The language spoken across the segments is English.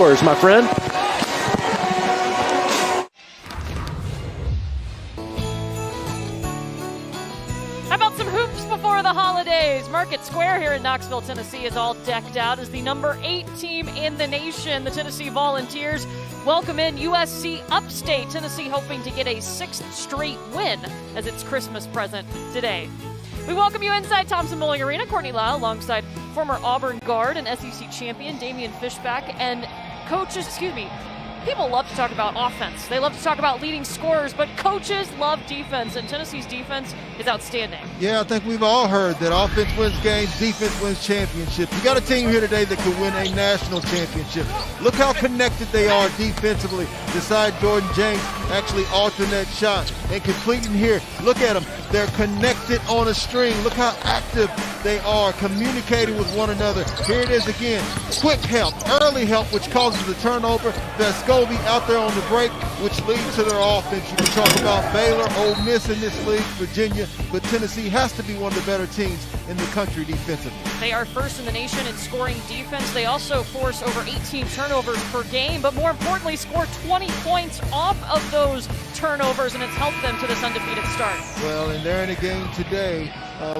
Where's my friend? How about some hoops before the holidays? Market Square here in Knoxville, Tennessee is all decked out as the number 8 team in the nation. The Tennessee Volunteers welcome in USC Upstate. Tennessee hoping to get a 6th straight win as its Christmas present today. We welcome you inside Thompson-Mulling Arena. Courtney Lyle alongside former Auburn guard and SEC champion Damian Fishback and people love to talk about offense. They love to talk about leading scorers, but coaches love defense, and Tennessee's defense is outstanding. Yeah, I think we've all heard that offense wins games, defense wins championships. You got a team here today that could win a national championship. Look how connected they are defensively. Decide Jordan James actually alternate shot and completing here. Look at them. They're connected on a string. Look how active they are, communicating with one another. Here it is again. Quick help, early help, which causes the turnover. Vescovi out there on the break, which leads to their offense. You can talk about Baylor, Ole Miss in this league, Virginia, but Tennessee has to be one of the better teams in the country defensively. They are first in the nation in scoring defense. They also force over 18 turnovers per game, but more importantly, score 20 points off of those turnovers, and it's helped them to this undefeated start. Well, and they're in a game today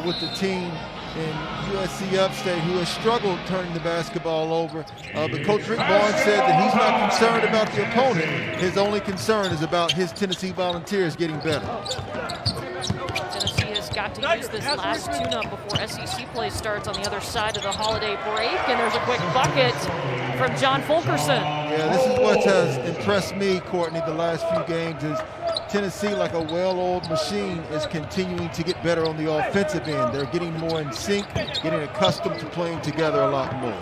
with the team in USC Upstate who has struggled turning the basketball over. But Coach Rick Barnes said that he's not concerned about the opponent. His only concern is about his Tennessee Volunteers getting better. Tennessee has got to use this last tune-up before SEC play starts on the other side of the holiday break, and there's a quick bucket from John Fulkerson. Yeah, this is what has impressed me, Courtney, the last few games is Tennessee, like a well-oiled machine, is continuing to get better on the offensive end. They're getting more in sync, getting accustomed to playing together a lot more.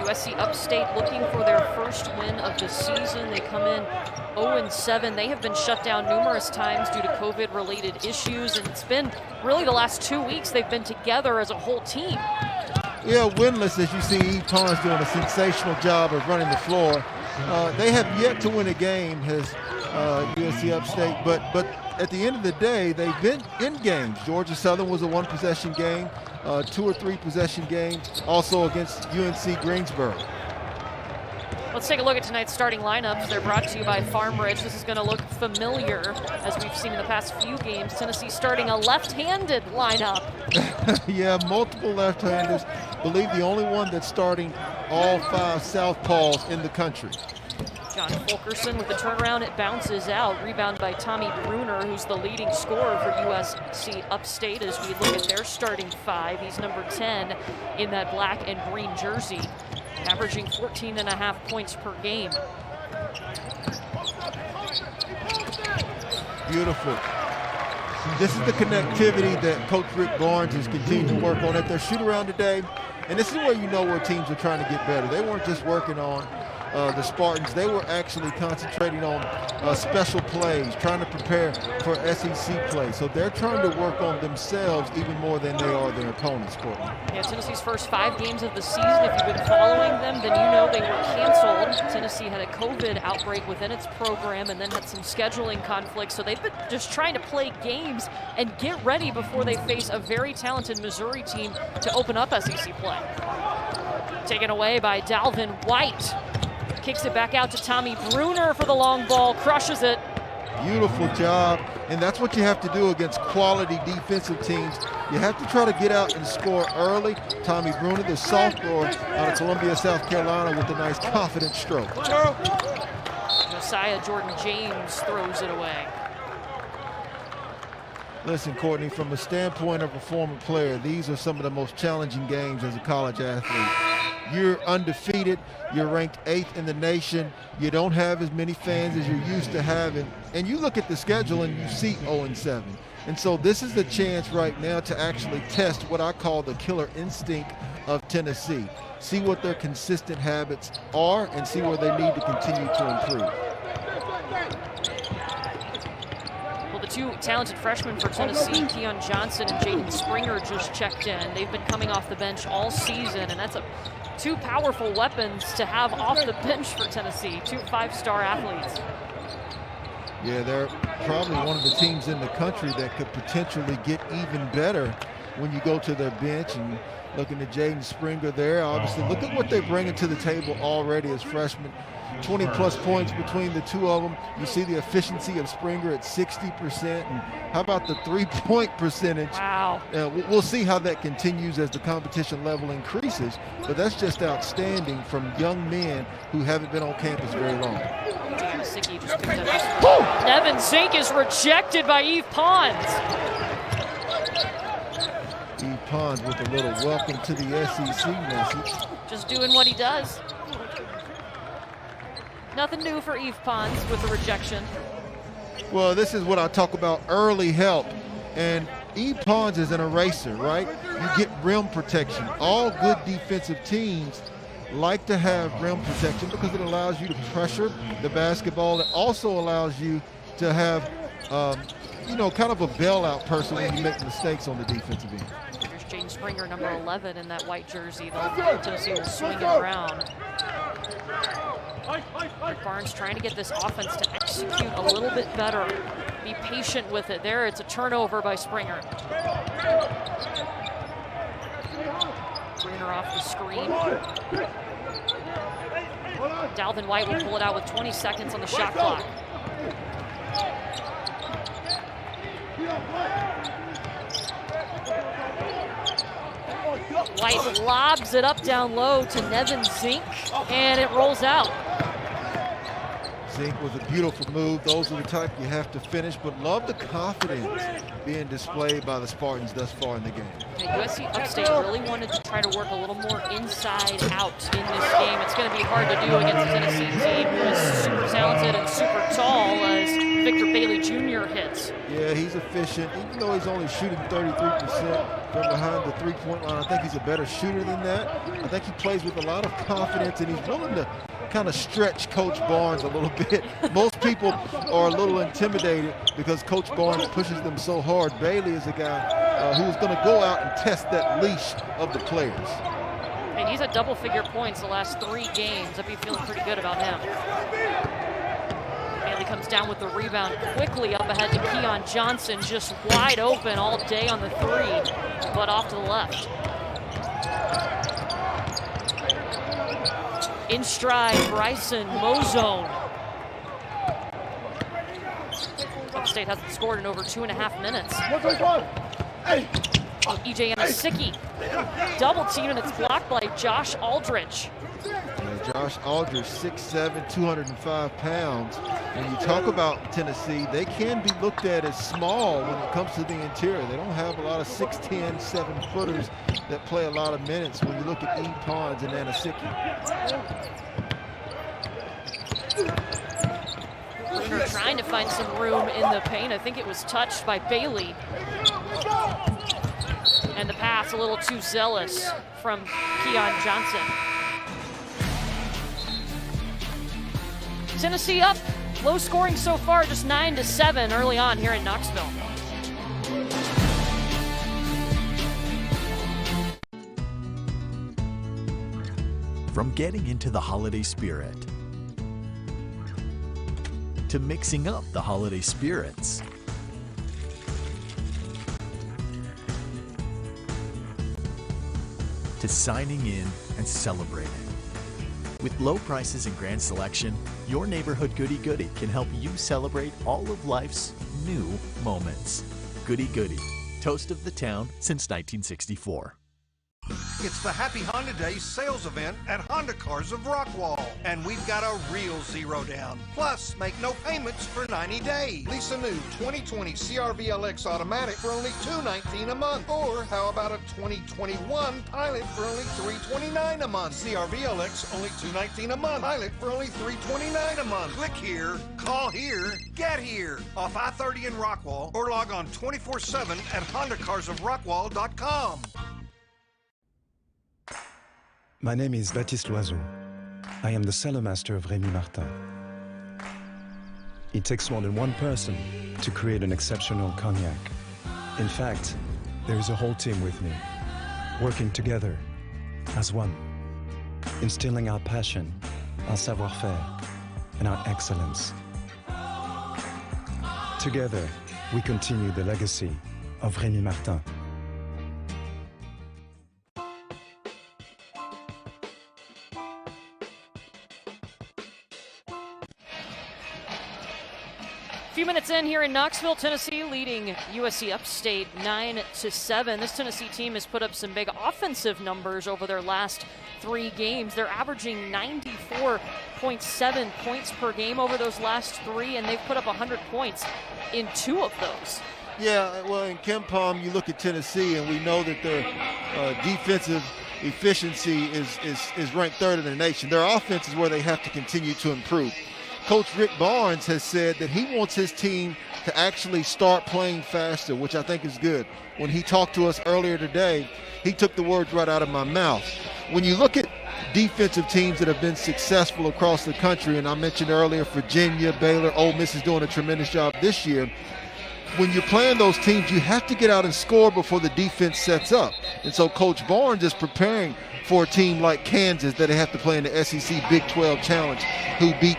USC Upstate looking for their first win of the season. They come in 0-7. They have been shut down numerous times due to COVID-related issues, and it's been really the last 2 weeks they've been together as a whole team. Yeah, winless, as you see Eve Pons doing a sensational job of running the floor. They have yet to win a game, has USC Upstate, but at the end of the day, they've been in games. Georgia Southern was a 1-possession game, 2 or 3 possession game, also against UNC Greensboro. Let's take a look at tonight's starting lineups. They're brought to you by Farm Ridge. This is going to look familiar, as we've seen in the past few games. Tennessee starting a left-handed lineup. Yeah, multiple left-handers. Believe the only one that's starting all 5 southpaws in the country. John Fulkerson with the turnaround, it bounces out. Rebound by Tommy Bruner, who's the leading scorer for USC Upstate as we look at their starting 5. He's number 10 in that black and green jersey, averaging 14.5 points per game. Beautiful. This is the connectivity that Coach Rick Barnes has continued to work on at their shoot-around today. And this is where you know where teams are trying to get better. They weren't just working on the Spartans. They were actually concentrating on special plays, trying to prepare for SEC play. So they're trying to work on themselves even more than they are their opponents, Courtney. Yeah, Tennessee's first 5 games of the season, if you've been following them, then you know they were canceled. Tennessee had a COVID outbreak within its program and then had some scheduling conflicts. So they've been just trying to play games and get ready before they face a very talented Missouri team to open up SEC play. Taken away by Dalvin White. Kicks it back out to Tommy Bruner for the long ball, crushes it. Beautiful job, and that's what you have to do against quality defensive teams. You have to try to get out and score early. Tommy Bruner, the sophomore out of Columbia, South Carolina, with a nice confident stroke. Josiah Jordan James throws it away. Listen, Courtney, from a standpoint of a former player, these are some of the most challenging games as a college athlete. You're undefeated, you're ranked 8th in the nation, you don't have as many fans as you're used to having, and you look at the schedule and you see 0-7. And so this is the chance right now to actually test what I call the killer instinct of Tennessee. See what their consistent habits are and see where they need to continue to improve. Well, the 2 talented freshmen for Tennessee, Keon Johnson and Jaden Springer, just checked in. They've been coming off the bench all season, and that's 2 powerful weapons to have off the bench for Tennessee, 2 5-star athletes. Yeah, they're probably one of the teams in the country that could potentially get even better when you go to their bench and looking at Jaden Springer there. Obviously, look at what they're bringing to the table already as freshmen. 20-plus points between the two of them. You see the efficiency of Springer at 60%. And how about the three-point percentage? Wow. We'll see how that continues as the competition level increases, but that's just outstanding from young men who haven't been on campus very long. Nevin Zink is rejected by Yves Pons. Yves Pons with a little welcome to the SEC message. Just doing what he does. Nothing new for Yves Pons with the rejection. Well, this is what I talk about, early help. And Yves Pons is an eraser, right? You get rim protection. All good defensive teams like to have rim protection because it allows you to pressure the basketball. It also allows you to have, kind of a bailout person when you make mistakes on the defensive end. Here's Jaden Springer, number 11 in that white jersey. Tennessee will swing it around. Barnes trying to get this offense to execute a little bit better. Be patient with it. There, it's a turnover by Springer. Springer off the screen. Dalvin White will pull it out with 20 seconds on the shot clock. White lobs it up down low to Nevin Zink, and it rolls out. Zink was a beautiful move. Those are the type you have to finish, but love the confidence being displayed by the Spartans thus far in the game. USC Upstate really wanted to try to work a little more inside out in this game. It's going to be hard to do against a Tennessee team who is super talented and super tall as Victor Bailey Jr. hits. Yeah, he's efficient. Even though he's only shooting 33% from behind the three-point line, I think he's a better shooter than that. I think he plays with a lot of confidence, and he's willing to kind of stretch Coach Barnes a little bit. Most people are a little intimidated because Coach Barnes pushes them so hard. Bailey is a guy who's going to go out and test that leash of the players. And he's at double-figure points the last 3 games. I'd be feeling pretty good about him. Bailey comes down with the rebound quickly up ahead to Keon Johnson, just wide open all day on the 3, but off to the left. In stride, Bryson Mozone. Upstate hasn't scored in over 2.5 minutes. EJ Amasicki double team, and it's blocked by Josh Aldridge. Yeah, Josh Aldridge, 6'7", 205 pounds. When you talk about Tennessee, they can be looked at as small when it comes to the interior. They don't have a lot of 6'10", 7-footers that play a lot of minutes when you look at Yves Pons and Amasicki. Bruner trying to find some room in the paint. I think it was touched by Bailey. And the pass a little too zealous from Keon Johnson. Tennessee up, low scoring so far, just 9-7 early on here in Knoxville. From getting into the holiday spirit to mixing up the holiday spirits, to signing in and celebrating. With low prices and grand selection, your neighborhood Goody Goody can help you celebrate all of life's new moments. Goody Goody, toast of the town since 1964. It's the Happy Honda Days sales event at Honda Cars of Rockwall. And we've got a real zero down. Plus, make no payments for 90 days. Lease a new 2020 CR-V LX Automatic for only $219 a month. Or how about a 2021 Pilot for only $329 a month. CR-V LX only $219 a month. Pilot for only $329 a month. Click here, call here, get here. Off I-30 in Rockwall, or log on 24/7 at HondaCarsOfRockwall.com. My name is Baptiste Loiseau. I am the cellar master of Rémi Martin. It takes more than one person to create an exceptional cognac. In fact, there is a whole team with me, working together as one, instilling our passion, our savoir-faire, and our excellence. Together, we continue the legacy of Rémi Martin. few minutes in here in Knoxville, Tennessee, leading USC Upstate 9-7. This Tennessee team has put up some big offensive numbers over their last 3 games. They're averaging 94.7 points per game over those last 3, and they've put up 100 points in 2 of those. Yeah, well, in Ken Palm, you look at Tennessee, and we know that their defensive efficiency is ranked 3rd in the nation. Their offense is where they have to continue to improve. Coach Rick Barnes has said that he wants his team to actually start playing faster, which I think is good. When he talked to us earlier today, he took the words right out of my mouth. When you look at defensive teams that have been successful across the country, and I mentioned earlier Virginia, Baylor, Ole Miss is doing a tremendous job this year. When you're playing those teams, you have to get out and score before the defense sets up. And so Coach Barnes is preparing for a team like Kansas that they have to play in the SEC Big 12 Challenge, who beat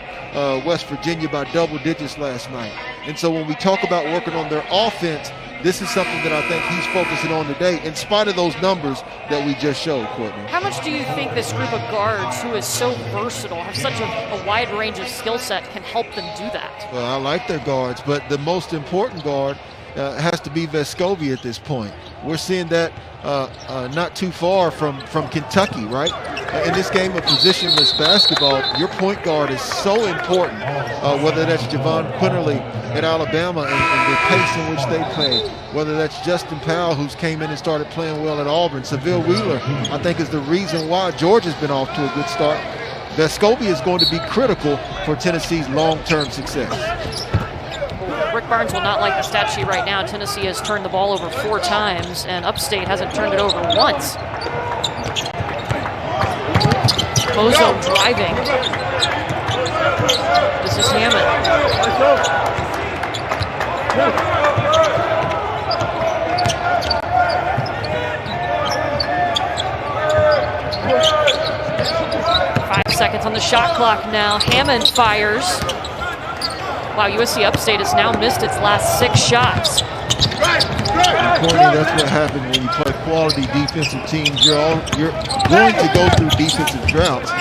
West Virginia by double digits last night. And so when we talk about working on their offense, this is something that I think he's focusing on today, in spite of those numbers that we just showed, Courtney. How much do you think this group of guards, who is so versatile, have such a wide range of skill set, can help them do that? Well, I like their guards, but the most important guard has to be Vescovi at this point. We're seeing that not too far from Kentucky, right? In this game of positionless basketball, your point guard is so important, whether that's Javon Quinterly at Alabama and the pace in which they play, whether that's Justin Powell, who's came in and started playing well at Auburn. Seville Wheeler, I think, is the reason why Georgia's been off to a good start. Vescovi is going to be critical for Tennessee's long-term success. Rick Barnes will not like the stat sheet right now. Tennessee has turned the ball over 4 times, and Upstate hasn't turned it over once. Bozo driving. This is Hammond. 5 seconds on the shot clock now. Hammond fires. Wow, USC Upstate has now missed its last 6 shots. Courtney, that's what happens when you play quality defensive teams. You're going to go through defensive droughts.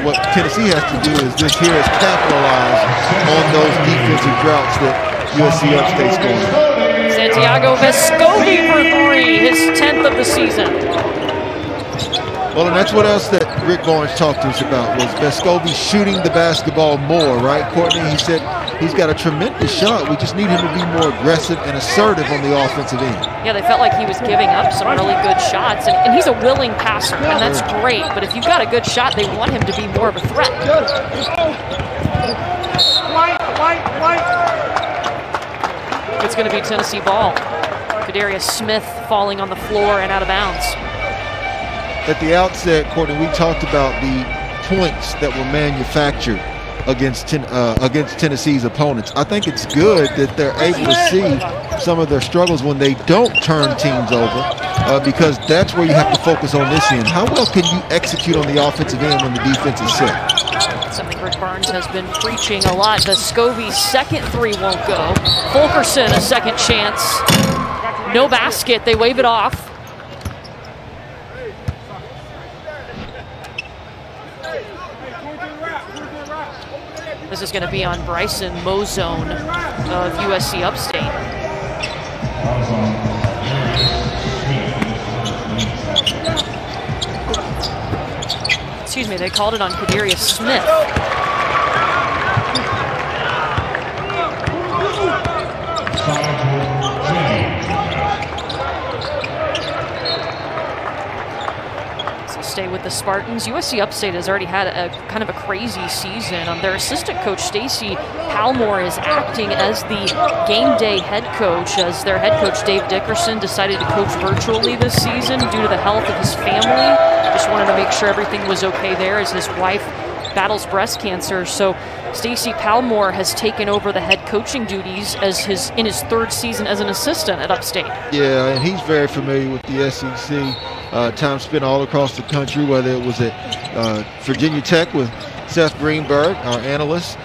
What Tennessee has to do is this here is capitalize on those defensive droughts that USC Upstate's going through. Santiago Vescovi for 3, his 10th of the season. Well, and that's what else that Rick Barnes talked to us about, was Vescovi shooting the basketball more, right, Courtney? He said he's got a tremendous shot. We just need him to be more aggressive and assertive on the offensive end. Yeah, they felt like he was giving up some really good shots, and he's a willing passer, and that's great. But if you've got a good shot, they want him to be more of a threat. It's going to be Tennessee ball. Kadarius Smith falling on the floor and out of bounds. At the outset, Courtney, we talked about the points that were manufactured against Tennessee's opponents. I think it's good that they're able to see some of their struggles when they don't turn teams over, because that's where you have to focus on this end. How well can you execute on the offensive end when the defense is set? Something Rick Barnes has been preaching a lot. Vescovi's second 3 won't go. Fulkerson, a second chance. No basket. They wave it off. This is going to be on Bryson Mozone of USC Upstate. Excuse me, they called it on Kadarius Smith. Stay with the Spartans. USC Upstate has already had a kind of a crazy season. Their assistant coach, Stacy Palmore, is acting as the game day head coach, as their head coach, Dave Dickerson, decided to coach virtually this season due to the health of his family. Just wanted to make sure everything was okay there as his wife battles breast cancer. So Stacy Palmore has taken over the head coaching duties in his 3rd season as an assistant at Upstate. Yeah, and he's very familiar with the SEC. Time spent all across the country, whether it was at Virginia Tech with Seth Greenberg, our analyst,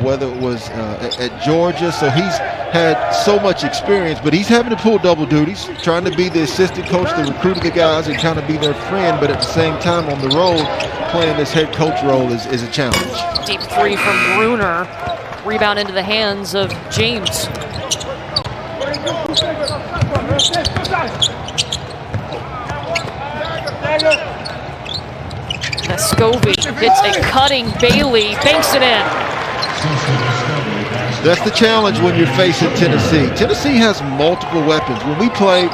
whether it was at Georgia. So he's had so much experience, but he's having to pull double duties, trying to be the assistant coach, the recruiting the guys, and kind of be their friend, but at the same time on the road, playing this head coach role is a challenge. Deep 3 from Bruner. Rebound into the hands of James. Vescovi hits a cutting Bailey, banks it in. That's the challenge when you're facing Tennessee. Tennessee has multiple weapons. When we played,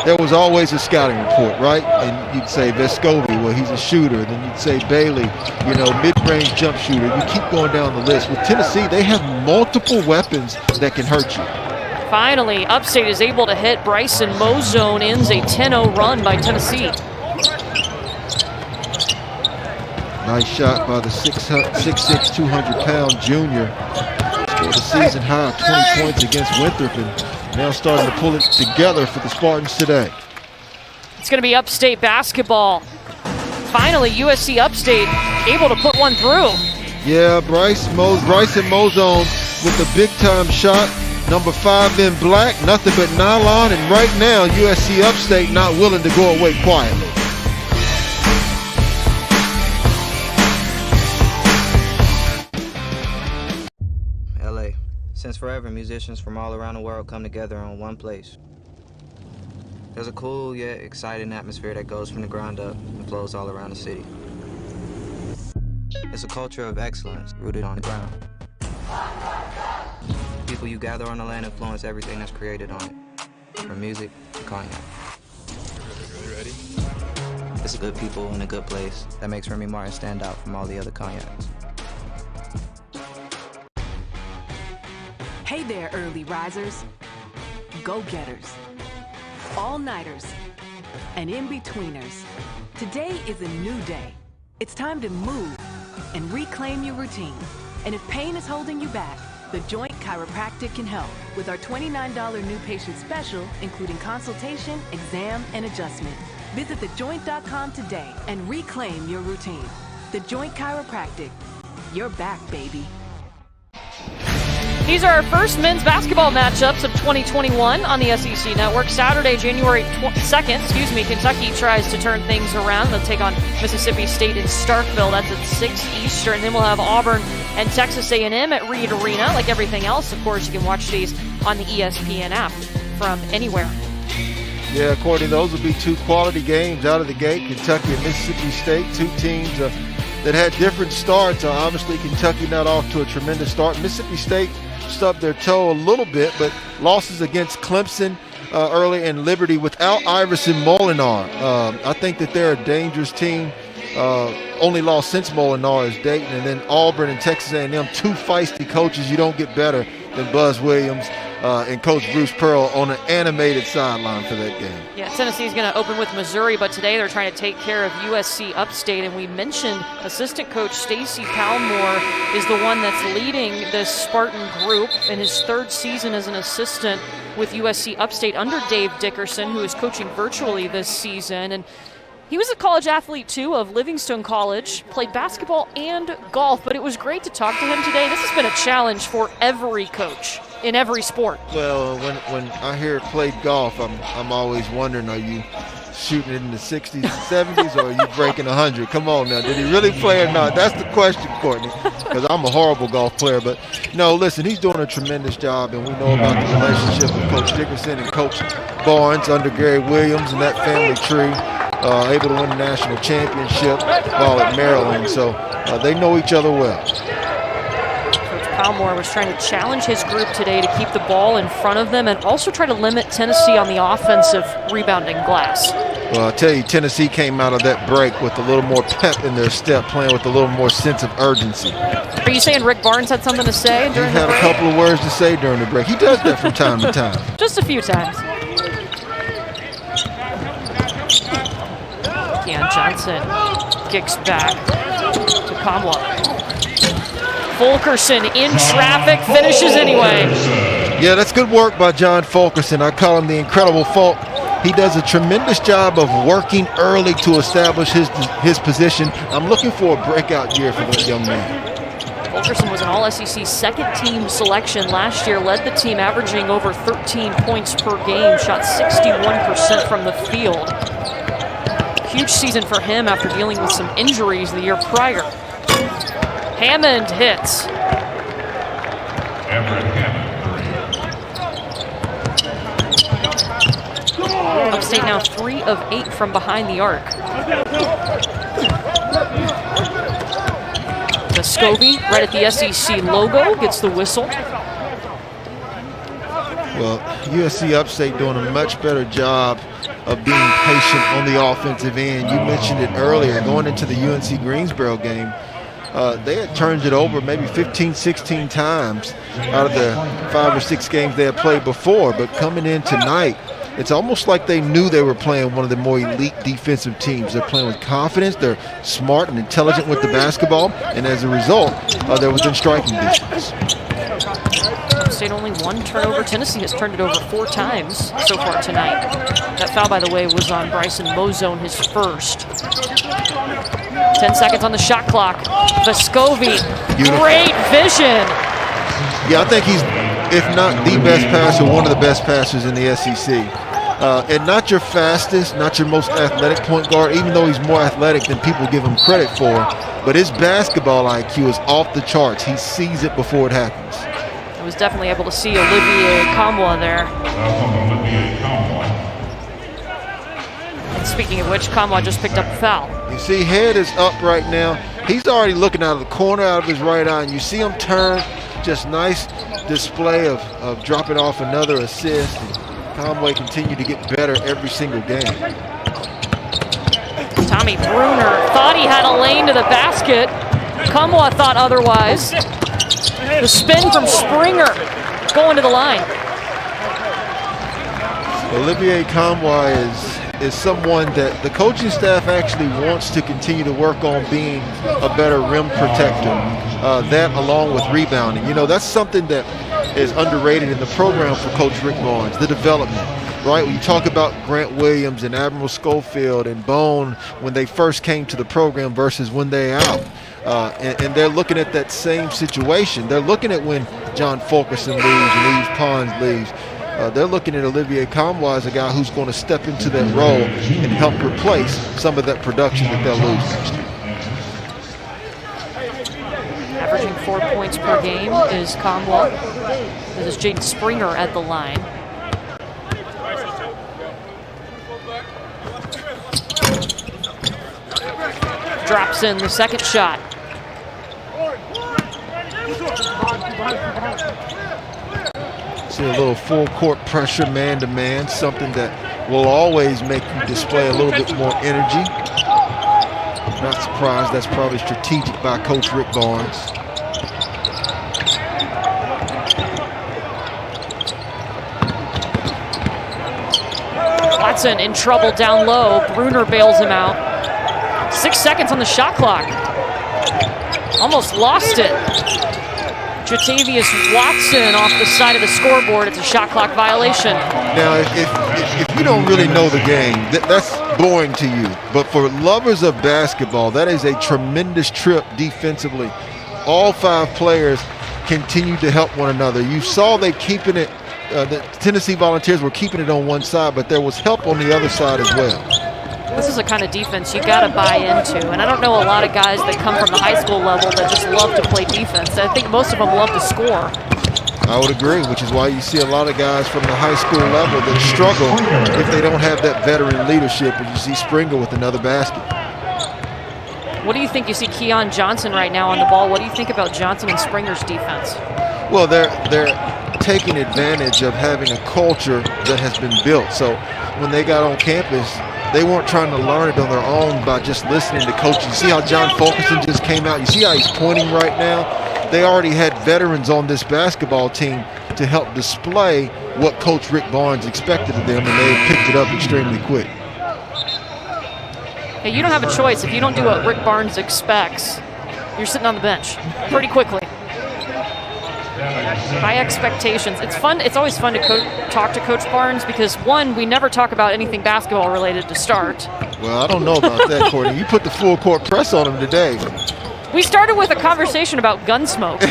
there was always a scouting report, right? And you'd say Vescovi, well, he's a shooter. Then you'd say Bailey, you know, mid-range jump shooter. You keep going down the list. With Tennessee, they have multiple weapons that can hurt you. Finally, Upstate is able to hit Bryson Mozone, ends a 10-0 run by Tennessee. Nice shot by the 6'6", 200-pound junior. Scored a season high 20 points against Winthrop, and now starting to pull it together for the Spartans today. It's going to be Upstate basketball. Finally, USC Upstate able to put one through. Yeah, Bryson Mozone with a big-time shot. Number 5 in black, nothing but nylon, and right now USC Upstate not willing to go away quietly. LA. Since forever, musicians from all around the world come together in one place. There's a cool yet exciting atmosphere that goes from the ground up and flows all around the city. It's a culture of excellence rooted on the ground. People you gather on the land influence everything that's created on it, from music to cognac. Ready? It's good people in a good place that makes Remy Martin stand out from all the other cognacs. Hey there, early risers, go-getters, all-nighters, and in-betweeners. Today is a new day. It's time to move and reclaim your routine. And if pain is holding you back, The Joint Chiropractic can help with our $29 new patient special, including consultation, exam, and adjustment. Visit thejoint.com today and reclaim your routine. The Joint Chiropractic. You're back, baby. These are our first men's basketball matchups of 2021 on the SEC Network. Saturday, January 2nd, Kentucky tries to turn things around. They'll take on Mississippi State in Starkville. That's at 6 Eastern. Then we'll have Auburn and Texas A&M at Reed Arena. Like everything else, of course, you can watch these on the ESPN app from anywhere. Yeah, Courtney, those will be two quality games out of the gate. Kentucky and Mississippi State, two teams that had different starts. Obviously, Kentucky not off to a tremendous start. Mississippi State stubbed their toe a little bit, but losses against Clemson early and Liberty without Iverson Molinar. I think that they're a dangerous team. Only loss since Molinar is Dayton, and then Auburn and Texas A&M, two feisty coaches. You don't get better than Buzz Williams and Coach Bruce Pearl on an animated sideline for that game. Yeah, Tennessee's going to open with Missouri, but today they're trying to take care of USC Upstate, and we mentioned assistant coach Stacy Palmore is the one that's leading this Spartan group in his third season as an assistant with USC Upstate under Dave Dickerson, who is coaching virtually this season. And he was a college athlete, too, of Livingstone College, played basketball and golf, but it was great to talk to him today. This has been a challenge for every coach in every sport. Well, when I hear played golf, I'm always wondering, are you shooting it in the 60s and 70s, or are you breaking 100? Come on now, did he really play or not? That's the question, Courtney, because I'm a horrible golf player. But, no, listen, he's doing a tremendous job, and we know about the relationship with Coach Dickerson and Coach Barnes under Gary Williams and that family tree. Able to win the national championship while at Maryland, so they know each other well. Coach Palmore was trying to challenge his group today to keep the ball in front of them and also try to limit Tennessee on the offensive rebounding glass. Well, I'll tell you, Tennessee came out of that break with a little more pep in their step, playing with a little more sense of urgency. Are you saying Rick Barnes had something to say during the break? He had a couple of words to say during the break. He does that from time to time. Just a few times. Keon Johnson kicks back to Kamwa. Fulkerson in traffic, finishes anyway. Yeah, that's good work by John Fulkerson. I call him the Incredible Fulk. He does a tremendous job of working early to establish his position. I'm looking for a breakout year for that young man. Fulkerson was an All-SEC second-team selection last year, led the team averaging over 13 points per game, shot 61% from the field. Huge season for him after dealing with some injuries the year prior. Hammond hits. Upstate now 3 of 8 from behind the arc. Vescovi, right at the SEC logo, gets the whistle. Well, USC Upstate doing a much better job of being patient on the offensive end. You mentioned it earlier, going into the UNC Greensboro game, they had turned it over maybe 15, 16 times out of the 5 or 6 games they had played before. But coming in tonight, it's almost like they knew they were playing one of the more elite defensive teams. They're playing with confidence. They're smart and intelligent with the basketball. And as a result, they're within striking distance. State only 1 turnover. Tennessee has turned it over 4 times so far tonight. That foul, by the way, was on Bryson Mozone, his first. 10 seconds on the shot clock. Vescovi, great vision. Yeah, I think he's, if not the best passer, one of the best passers in the SEC. And not your fastest, not your most athletic point guard, even though he's more athletic than people give him credit for. But his basketball IQ is off the charts. He sees it before it happens. I was definitely able to see Olivier Kamwa there. And speaking of which, Kamwa just picked up a foul. You see, head is up right now. He's already looking out of the corner out of his right eye, and you see him turn. Just nice display of dropping off another assist. And Conway continued to get better every single game. Tommy Bruner thought he had a lane to the basket. Kamwa thought otherwise. The spin from Springer going to the line. Olivier Kamwa is someone that the coaching staff actually wants to continue to work on being a better rim protector. That along with rebounding. You know, that's something that is underrated in the program for Coach Rick Barnes, the development. Right, when you talk about Grant Williams and Admiral Schofield and Bone when they first came to the program versus when they're out. And they're looking at that same situation. They're looking at when John Fulkerson leaves and Yves Pons leaves. They're looking at Olivier Kamwa as a guy who's going to step into that role and help replace some of that production that they'll lose next year. Averaging 4 points per game is Kamwa. This is Jaden Springer at the line. Drops in the second shot. See a little full court pressure man-to-man, something that will always make you display a little bit more energy. Not surprised, that's probably strategic by Coach Rick Barnes. Watson in trouble down low. Bruner bails him out. 6 seconds on the shot clock. Almost lost it. Jatavius Watson off the side of the scoreboard. It's a shot clock violation. Now, if you don't really know the game, that's boring to you. But for lovers of basketball, that is a tremendous trip defensively. All 5 players continue to help one another. You saw they keeping it. The Tennessee Volunteers were keeping it on one side, but there was help on the other side as well. This is a kind of defense you got to buy into, and I don't know a lot of guys that come from the high school level that just love to play defense. I think most of them love to score. I would agree, which is why you see a lot of guys from the high school level that struggle if they don't have that veteran leadership, and you see Springer with another basket. What do you think? You see Keon Johnson right now on the ball. What do you think about Johnson and Springer's defense? Well, they're taking advantage of having a culture that has been built. So when they got on campus, they weren't trying to learn it on their own by just listening to coaches. You see how John Fulkerson just came out? You see how he's pointing right now? They already had veterans on this basketball team to help display what Coach Rick Barnes expected of them, and they picked it up extremely quick. Hey, you don't have a choice. If you don't do what Rick Barnes expects, you're sitting on the bench pretty quickly. High expectations. It's fun. It's always fun to talk to Coach Barnes because, one, we never talk about anything basketball related to start. Well, I don't know about that, Courtney. You put the full court press on him today. We started with a conversation about Gunsmoke.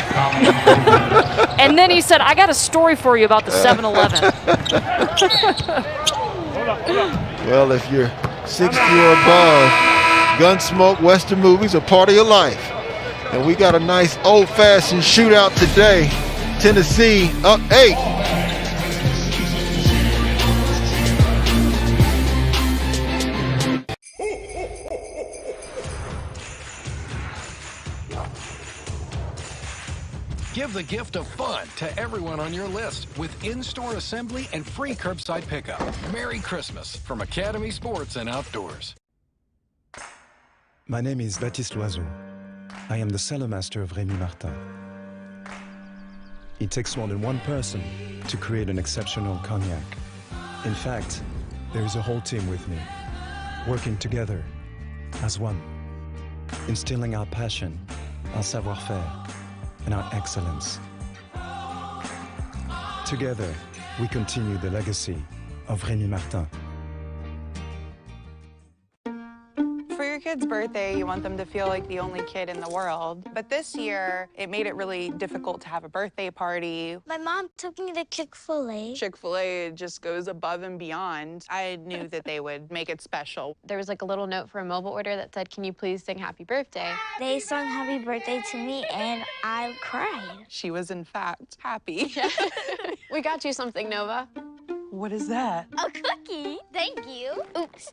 And then he said, I got a story for you about the 7-Eleven. Well, if you're 60 or above, Gunsmoke, Western movies are part of your life. And we got a nice old-fashioned shootout today Tennessee up 8. Give the gift of fun to everyone on your list with in-store assembly and free curbside pickup. Merry Christmas from Academy Sports and Outdoors. My name is Baptiste Loiseau. I am the cellar master of Rémi Martin. It takes more than one person to create an exceptional cognac. In fact, there is a whole team with me, working together as one, instilling our passion, our savoir-faire, and our excellence. Together, we continue the legacy of Rémi Martin. For your kid's birthday, you want them to feel like the only kid in the world. But this year, it made it really difficult to have a birthday party. My mom took me to Chick-fil-A. Chick-fil-A just goes above and beyond. I knew that they would make it special. There was like a little note for a mobile order that said, "Can you please sing happy birthday?" They sung happy birthday to me, and I cried. She was, in fact, happy. We got you something, Nova. What is that? A cookie. Thank you. Oops.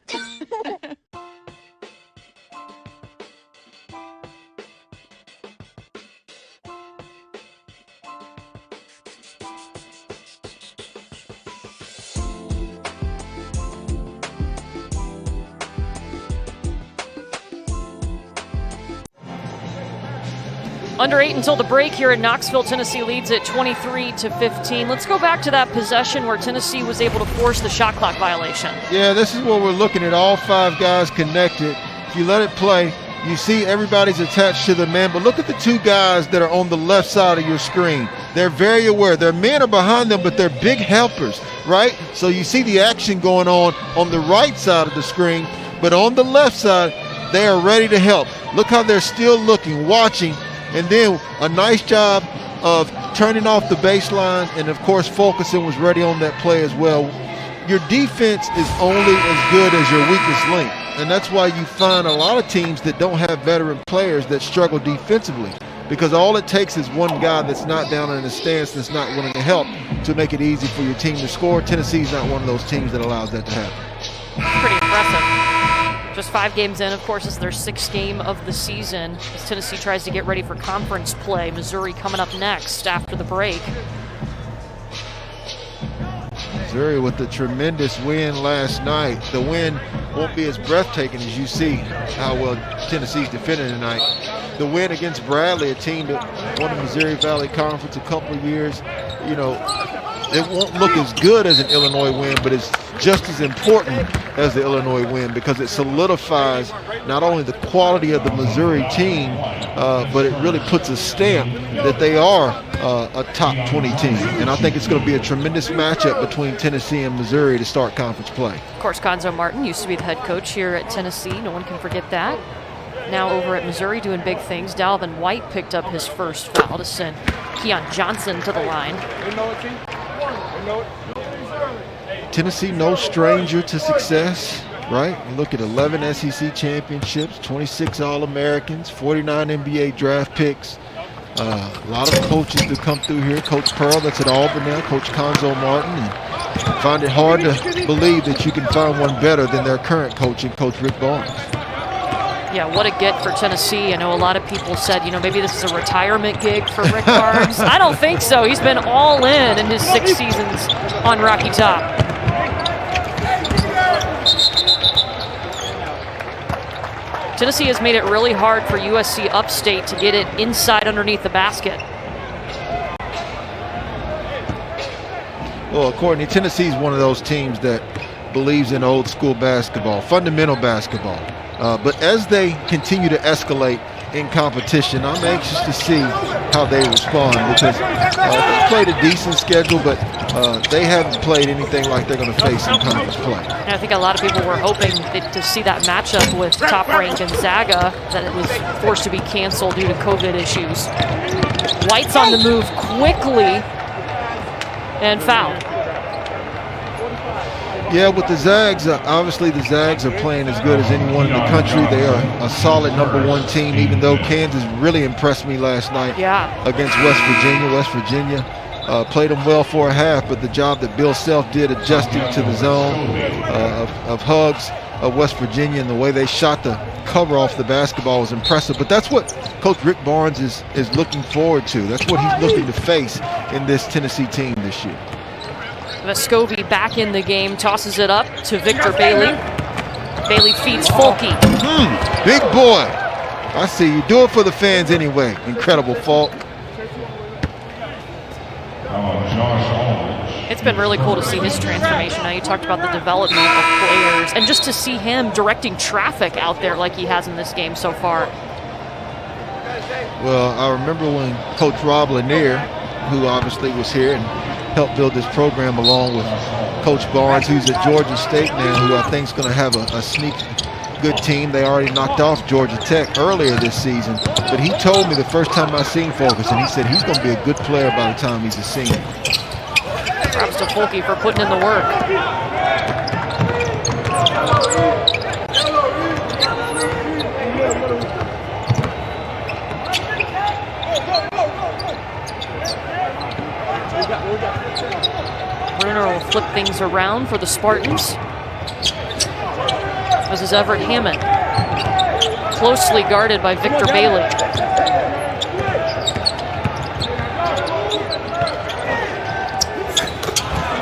Under 8 until the break here in Knoxville. Tennessee leads at 23-15. Let's go back to that possession where Tennessee was able to force the shot clock violation. Yeah, this is what we're looking at, all 5 guys connected. If you let it play, you see everybody's attached to the man, but look at the 2 guys that are on the left side of your screen. They're very aware. Their men are behind them, but they're big helpers, right? So you see the action going on the right side of the screen, but on the left side, they are ready to help. Look how they're still looking, watching, and then a nice job of turning off the baseline, and of course Fulkerson was ready on that play as well. Your defense is only as good as your weakest link, and that's why you find a lot of teams that don't have veteran players that struggle defensively, because all it takes is one guy that's not down in the stance, that's not willing to help, to make it easy for your team to score. Tennessee's not one of those teams that allows that to happen. Pretty impressive. Just 5 games in, of course, is their 6th game of the season as Tennessee tries to get ready for conference play. Missouri coming up next after the break. Missouri with a tremendous win last night. The win won't be as breathtaking as you see how well Tennessee's defending tonight. The win against Bradley, a team that won the Missouri Valley Conference a couple of years, you know, it won't look as good as an Illinois win, but it's just as important as the Illinois win because it solidifies not only the quality of the Missouri team, but it really puts a stamp that they are a top 20 team. And I think it's going to be a tremendous matchup between Tennessee and Missouri to start conference play. Of course, Gonzo Martin used to be the head coach here at Tennessee. No one can forget that. Now over at Missouri doing big things. Dalvin White picked up his first foul to send Keon Johnson to the line. Tennessee, no stranger to success, right? You look at 11 SEC championships, 26 All-Americans, 49 NBA draft picks. A lot of coaches that come through here. Coach Pearl, that's at Auburn now, Coach Gonzo Martin. And find it hard to believe that you can find one better than their current coach and Coach Rick Barnes. Yeah, what a get for Tennessee. I know a lot of people said, you know, maybe this is a retirement gig for Rick Barnes. I don't think so. He's been all in his 6 seasons on Rocky Top. Tennessee has made it really hard for USC Upstate to get it inside underneath the basket. Well, Courtney, Tennessee's one of those teams that believes in old school basketball, fundamental basketball. But as they continue to escalate in competition, I'm anxious to see how they respond because they played a decent schedule, but they haven't played anything like they're going to face in conference play. And I think a lot of people were hoping to see that matchup with top-ranked Gonzaga, that it was forced to be canceled due to COVID issues. White's on the move quickly and fouled. Yeah, with the Zags, obviously the Zags are playing as good as anyone in the country. They are a solid #1 team, even though Kansas really impressed me last night against West Virginia. West Virginia played them well for a half, but the job that Bill Self did adjusting to the zone of Hugs of West Virginia and the way they shot the cover off the basketball was impressive. But that's what Coach Rick Barnes is looking forward to. That's what he's looking to face in this Tennessee team this year. Vescovi back in the game, tosses it up to Victor Bailey. Bailey feeds Fulke. Big boy. I see you. Do it for the fans anyway. Incredible, Falk. It's been really cool to see his transformation. Now, you talked about the development of players and just to see him directing traffic out there like he has in this game so far. Well, I remember when Coach Rob Lanier, who obviously was here and helped build this program along with Coach Barnes, who's at Georgia State now, who I think is going to have a sneaky good team. They already knocked off Georgia Tech earlier this season. But he told me the first time I seen Fulkerson, he said he's going to be a good player by the time he's a senior. Props to Fulke for putting in the work. Bruner will flip things around for the Spartans. This is Everett Hammond. Closely guarded by Victor Bailey.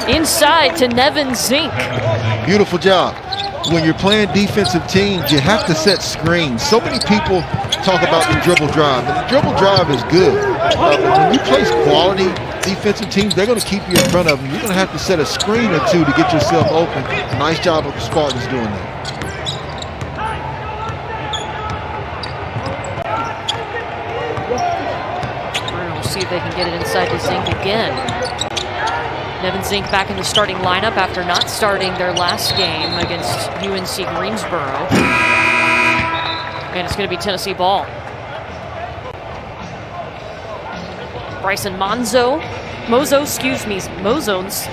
Inside to Nevin Zink. Beautiful job. When you're playing defensive teams, you have to set screens. So many people talk about the dribble drive, and the dribble drive is good. But when you place quality defensive teams, they're going to keep you in front of them. You're going to have to set a screen or two to get yourself open. Nice job of the Spartans doing that. We'll see if they can get it inside to Zink again. Nevin Zink back in the starting lineup after not starting their last game against UNC Greensboro. And it's going to be Tennessee ball. Bryson Mozones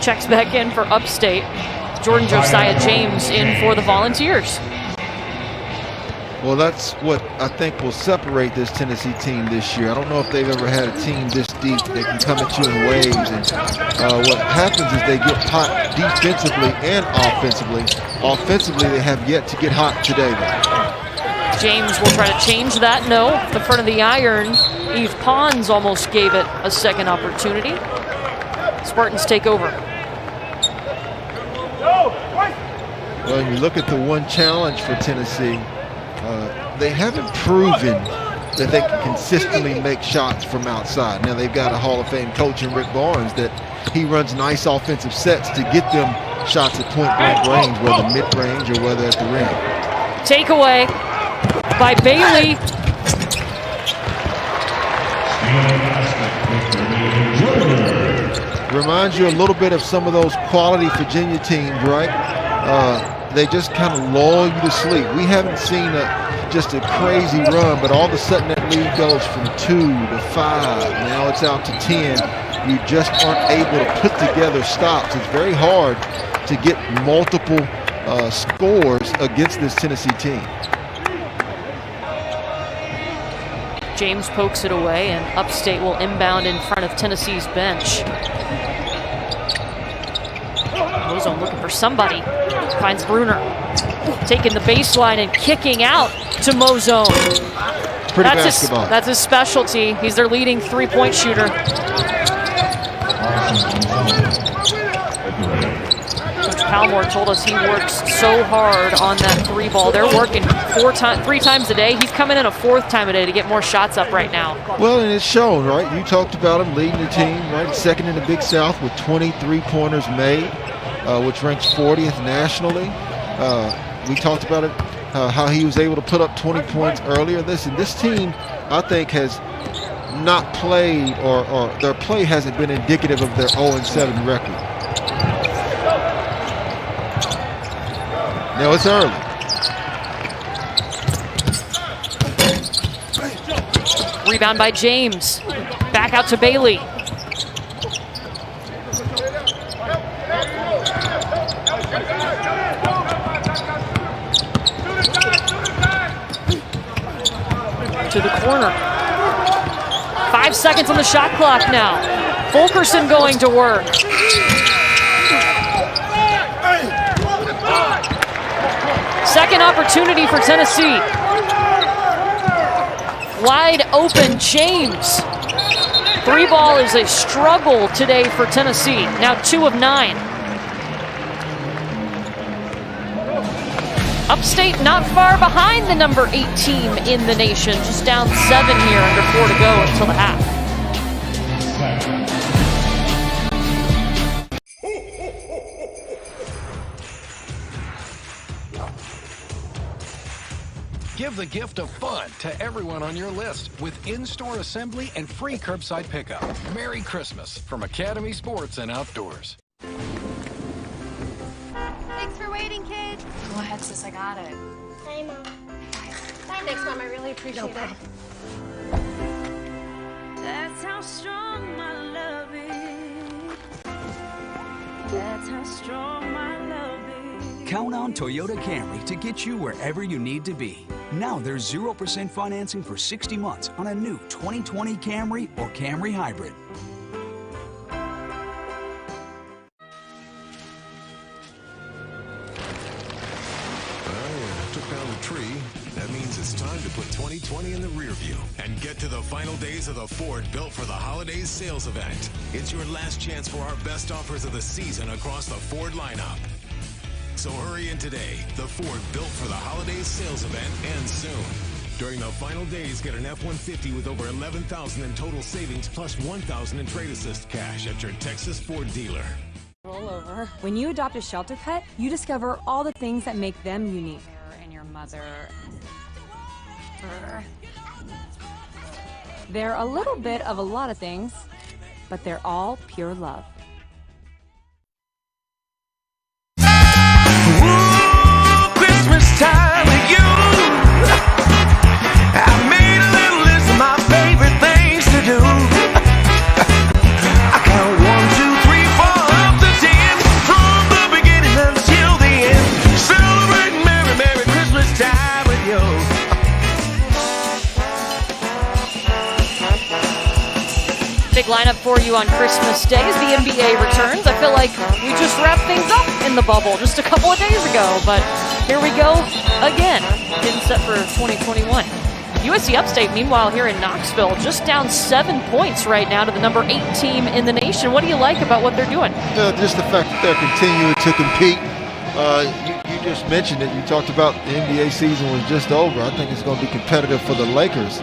checks back in for Upstate. Jordan Josiah James in for the Volunteers. Well, that's what I think will separate this Tennessee team this year. I don't know if they've ever had a team this deep that can come at you in waves. And what happens is they get hot defensively and offensively. Offensively, they have yet to get hot today, though. James will try to change that. No, the front of the iron. Yves Pons almost gave it a second opportunity. Spartans take over. Well, you look at the one challenge for Tennessee. They haven't proven that they can consistently make shots from outside. Now, they've got a Hall of Fame coach in Rick Barnes that he runs nice offensive sets to get them shots at point-blank range, whether mid-range or whether at the rim. Takeaway by Bailey. Reminds you a little bit of some of those quality Virginia teams, right? They just kind of lull you to sleep. We haven't seen just a crazy run, but all of a sudden that lead goes from 2 to 5. Now it's out to 10. You just aren't able to put together stops. It's very hard to get multiple scores against this Tennessee team. James pokes it away, and Upstate will inbound in front of Tennessee's bench. Mozone looking for somebody. Finds Bruner. Taking the baseline and kicking out to Mozone. That's his specialty. He's their leading three-point shooter. Coach Palmore told us he works so hard on that three ball. They're working 3 times a day. He's coming in a 4th time a day to get more shots up right now. Well, and it's shown, right? You talked about him leading the team, right? Second in the Big South with 20 3-pointers made, which ranks 40th nationally. We talked about it, how he was able to put up 20 points earlier. This team, I think, has not played, or their play hasn't been indicative of their 0-7 record. Now it's early. Rebound by James. Back out to Bailey. to the corner. 5 seconds on the shot clock now. Fulkerson going to work. Second opportunity for Tennessee. Wide open James. Three ball is a struggle today for Tennessee. Now 2 of 9. Upstate not far behind the number 8 team in the nation. Just down 7 here, under 4 to go until the half. Give the gift of fun to everyone on your list with in-store assembly and free curbside pickup. Merry Christmas from Academy Sports and Outdoors. Thanks for waiting, kids. Go ahead, sis, I got it. Bye, Mom. Bye, thanks, Mom, I really appreciate it. That's how strong my love is. That's how strong my love is. Count on Toyota Camry to get you wherever you need to be. Now there's 0% financing for 60 months on a new 2020 Camry or Camry Hybrid. Took down the tree. That means it's time to put 2020 in the rear view and get to the final days of the Ford Built for the Holidays sales event. It's your last chance for our best offers of the season across the Ford lineup. So hurry in today. The Ford Built for the Holidays sales event ends soon. During the final days, get an F-150 with over $11,000 in total savings plus $1,000 in trade assist cash at your Texas Ford dealer. Roll over. When you adopt a shelter pet, you discover all the things that make them unique. And your mother. They're a little bit of a lot of things, but they're all pure love. Christmas time with you. I made a little list of my favorite things to do. I count 1, 2, 3, 4 up to 10 from the beginning until the end. Celebrating Merry, Merry Christmas time with you. Big lineup for you on Christmas Day as the NBA returns. I feel like we just wrapped things up in the bubble just a couple of days ago, but here we go again, getting set for 2021. USC Upstate, meanwhile, here in Knoxville, just down 7 points right now to the number 8 team in the nation. What do you like about what they're doing? Just the fact that they're continuing to compete. You just mentioned it. You talked about the NBA season was just over. I think it's going to be competitive for the Lakers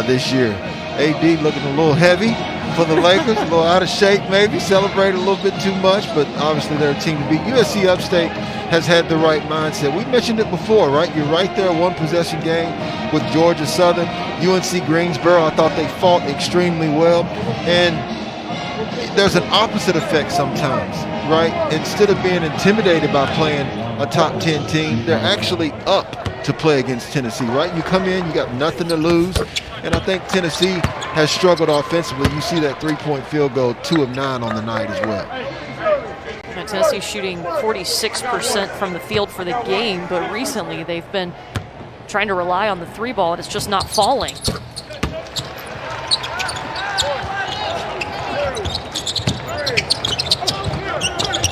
this year. AD looking a little heavy for the Lakers, a little out of shape maybe, celebrated a little bit too much, but obviously they're a team to beat. USC Upstate has had the right mindset. We mentioned it before, right? You're right there, one possession game with Georgia Southern. UNC Greensboro, I thought they fought extremely well. And there's an opposite effect sometimes, right? Instead of being intimidated by playing a top 10 team, they're actually up to play against Tennessee, right? You come in, you got nothing to lose. And I think Tennessee has struggled offensively. You see that three-point field goal, 2 of 9 on the night as well. Now, Tennessee shooting 46% from the field for the game, but recently they've been trying to rely on the three ball, and it's just not falling.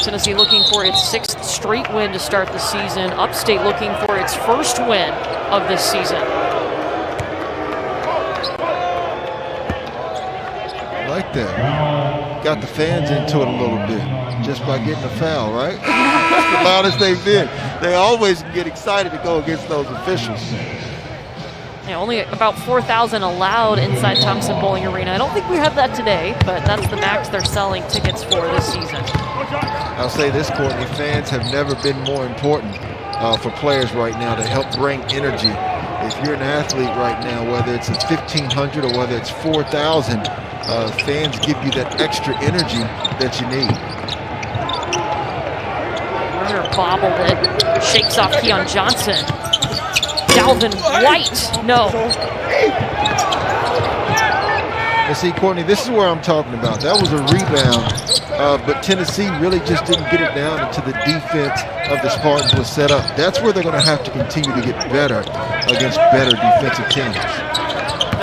Tennessee looking for its 6th straight win to start the season. Upstate looking for its first win of this season. Like that. Got the fans into it a little bit just by getting a foul, right? As loud as they've been. They always get excited to go against those officials. Yeah, only about 4,000 allowed inside Thompson Bowling Arena. I don't think we have that today, but that's the max they're selling tickets for this season. I'll say this, Courtney, fans have never been more important for players right now to help bring energy. If you're an athlete right now, whether it's at 1,500 or whether it's 4,000, fans give you that extra energy that you need. Runner bobbled it, shakes off Keon Johnson. Dalvin White, no. And see, Courtney, this is where I'm talking about. That was a rebound, but Tennessee really just didn't get it down until the defense of the Spartans was set up. That's where they're going to have to continue to get better against better defensive teams.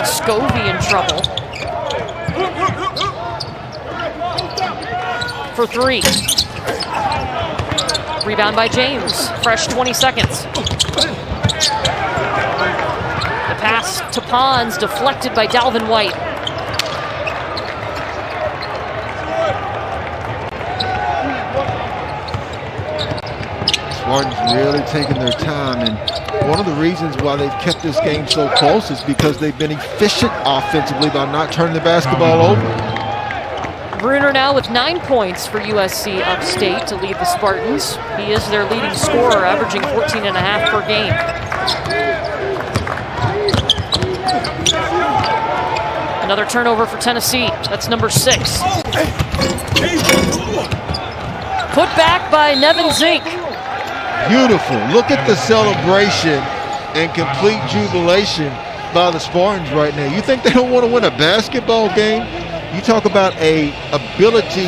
Scovey in trouble. For 3. Rebound by James. Fresh 20 seconds. The pass to Pons deflected by Dalvin White. Spartans really taking their time, and one of the reasons why they've kept this game so close is because they've been efficient offensively by not turning the basketball over. Bruner now with 9 points for USC Upstate to lead the Spartans. He is their leading scorer, averaging 14.5 per game. Another turnover for Tennessee. That's number 6. Put back by Nevin Zink. Beautiful. Look at the celebration and complete jubilation by the Spartans right now. You think they don't want to win a basketball game? You talk about a ability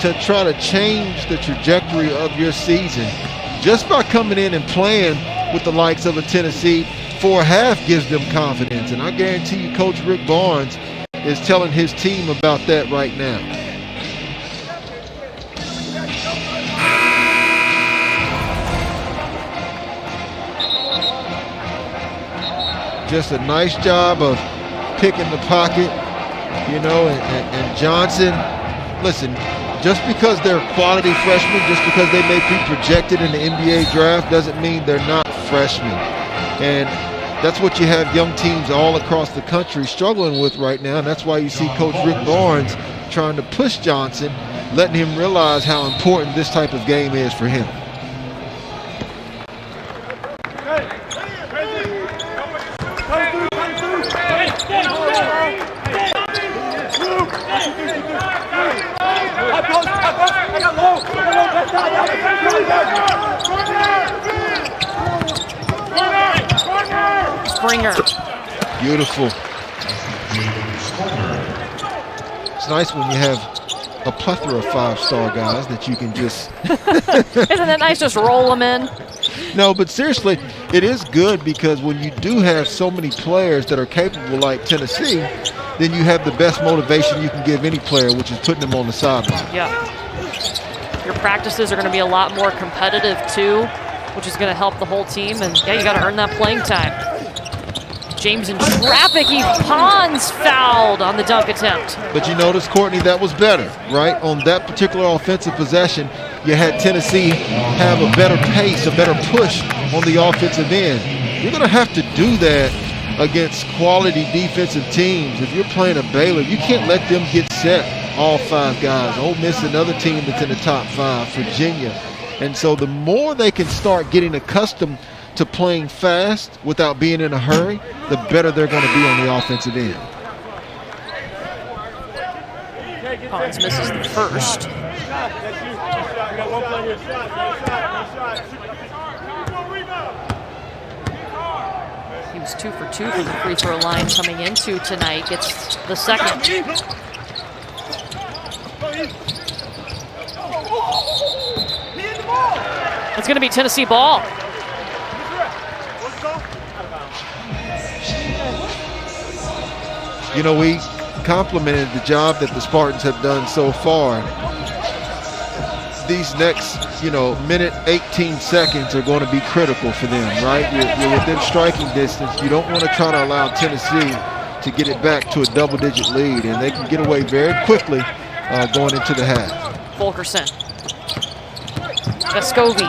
to try to change the trajectory of your season just by coming in and playing with the likes of a Tennessee. For a half gives them confidence, and I guarantee you Coach Rick Barnes is telling his team about that right now. Just a nice job of picking the pocket, you know, and Johnson, listen, just because they're quality freshmen, just because they may be projected in the NBA draft doesn't mean they're not freshmen. And that's what you have young teams all across the country struggling with right now, and that's why you see Coach Rick Barnes trying to push Johnson, letting him realize how important this type of game is for him. Springer. Beautiful. It's nice when you have a plethora of 5-star guys that you can just... Isn't it nice just roll them in? No, but seriously, it is good because when you do have so many players that are capable like Tennessee, then you have the best motivation you can give any player, which is putting them on the sideline. Yeah. Your practices are going to be a lot more competitive too, which is going to help the whole team. And yeah, you got to earn that playing time. James in traffic. Pons fouled on the dunk attempt. But you notice, Courtney, that was better, right? On that particular offensive possession, you had Tennessee have a better pace, a better push on the offensive end. You're going to have to do that against quality defensive teams. If you're playing a Baylor, you can't let them get set, all 5 guys. Ole Miss, another team that's in the top 5, Virginia. And so the more they can start getting accustomed to playing fast without being in a hurry, the better they're going to be on the offensive end. Pons misses the first. He was 2 for 2 from the free throw line coming into tonight. Gets the second. It's going to be Tennessee ball. You know, we complimented the job that the Spartans have done so far. These next, minute 18 seconds are going to be critical for them, right? You're within striking distance. You don't want to try to allow Tennessee to get it back to a double-digit lead, and they can get away very quickly going into the half. Fulkerson. Vescovi.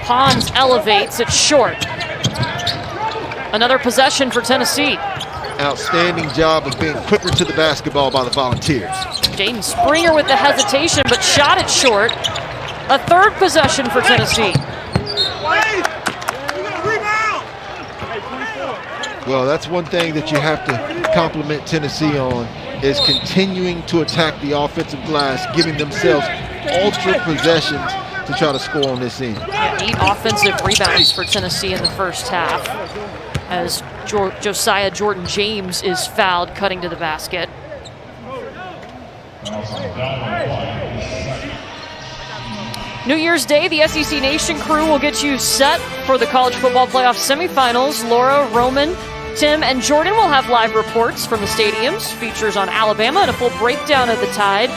Pons elevates, it's short. Another possession for Tennessee. Outstanding job of being quicker to the basketball by the Volunteers. Jaden Springer with the hesitation, but shot it short. A third possession for Tennessee. Well, that's one thing that you have to compliment Tennessee on, is continuing to attack the offensive glass, giving themselves ultra possessions to try to score on this end. Yeah, 8 offensive rebounds for Tennessee in the first half, as Josiah Jordan James is fouled cutting to the basket. New Year's Day, the SEC Nation crew will get you set for the college football playoff semifinals. Laura, Roman, Tim, and Jordan will have live reports from the stadiums, features on Alabama, and a full breakdown of the Tide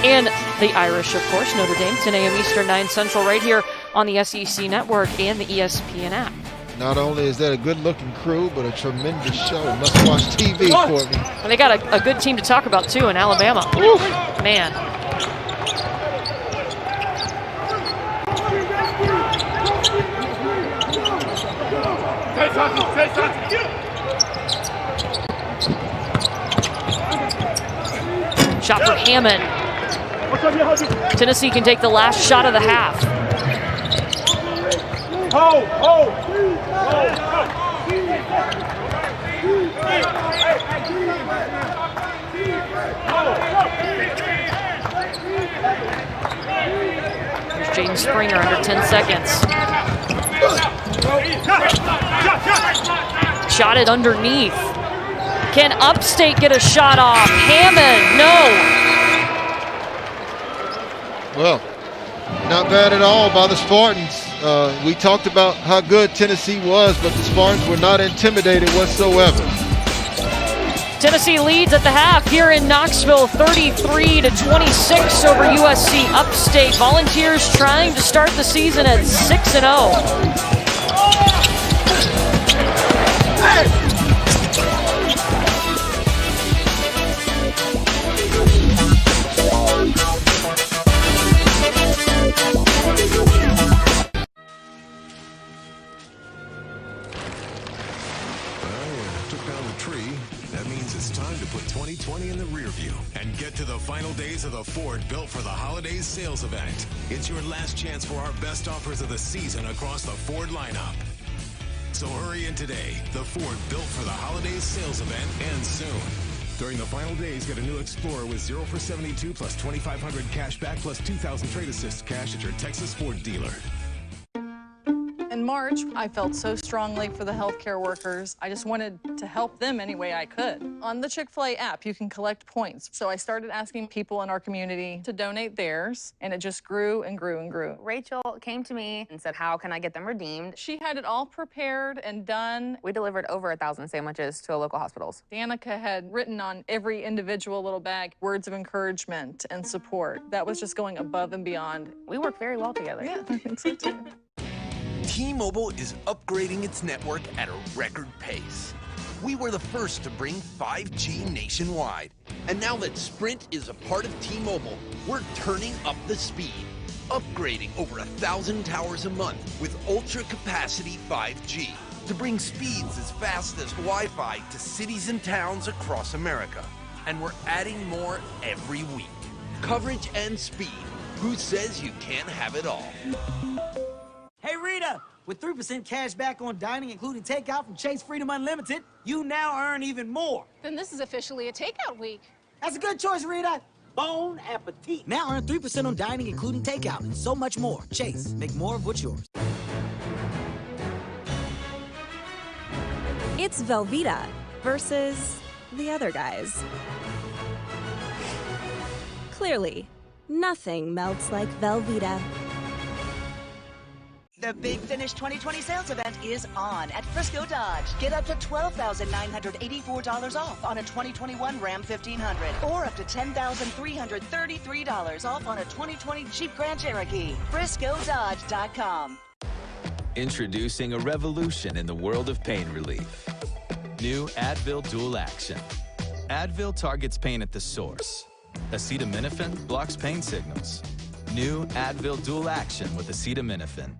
and the Irish, of course, Notre Dame, 10 a.m. Eastern, 9 Central, right here on the SEC Network and the ESPN app. Not only is that a good-looking crew, but a tremendous show. Must-watch TV, Courtney. And they got a good team to talk about, too, in Alabama. Ooh, man. Shot for Hammond. Tennessee can take the last shot of the half. There's Jaden Springer under 10 seconds. Shot it underneath. Can Upstate get a shot off? Hammond, no. Well, not bad at all by the Spartans. We talked about how good Tennessee was, but the Spartans were not intimidated whatsoever. Tennessee leads at the half here in Knoxville, 33-26 over USC Upstate. Volunteers trying to start the season at 6-0. Put 2020 in the rear view and get to the final days of the Ford Built for the Holidays sales event. It's your last chance for our best offers of the season across the Ford lineup. So hurry in today. The Ford Built for the Holidays sales event ends soon. During the final days, get a new Explorer with 0 for 72 plus 2,500 cash back plus 2,000 trade assist cash at your Texas Ford dealer. In March, I felt so strongly for the healthcare workers. I just wanted to help them any way I could. On the Chick-fil-A app, you can collect points. So I started asking people in our community to donate theirs, and it just grew and grew and grew. Rachel came to me and said, how can I get them redeemed? She had it all prepared and done. We delivered over 1,000 sandwiches to local hospitals. Danica had written on every individual little bag words of encouragement and support. That was just going above and beyond. We work very well together. Yeah, I think so too. T-Mobile is upgrading its network at a record pace. We were the first to bring 5G nationwide. And now that Sprint is a part of T-Mobile, we're turning up the speed, upgrading over 1,000 towers a month with ultra-capacity 5G to bring speeds as fast as Wi-Fi to cities and towns across America. And we're adding more every week. Coverage and speed. Who says you can't have it all? Hey Rita, with 3% cash back on dining, including takeout from Chase Freedom Unlimited, you now earn even more. Then this is officially a takeout week. That's a good choice, Rita. Bon appetit. Now earn 3% on dining, including takeout, and so much more. Chase, make more of what's yours. It's Velveeta versus the other guys. Clearly, nothing melts like Velveeta. The Big Finish 2020 sales event is on at Frisco Dodge. Get up to $12,984 off on a 2021 Ram 1500 or up to $10,333 off on a 2020 Jeep Grand Cherokee. FriscoDodge.com. Introducing a revolution in the world of pain relief. New Advil Dual Action. Advil targets pain at the source. Acetaminophen blocks pain signals. New Advil Dual Action with acetaminophen.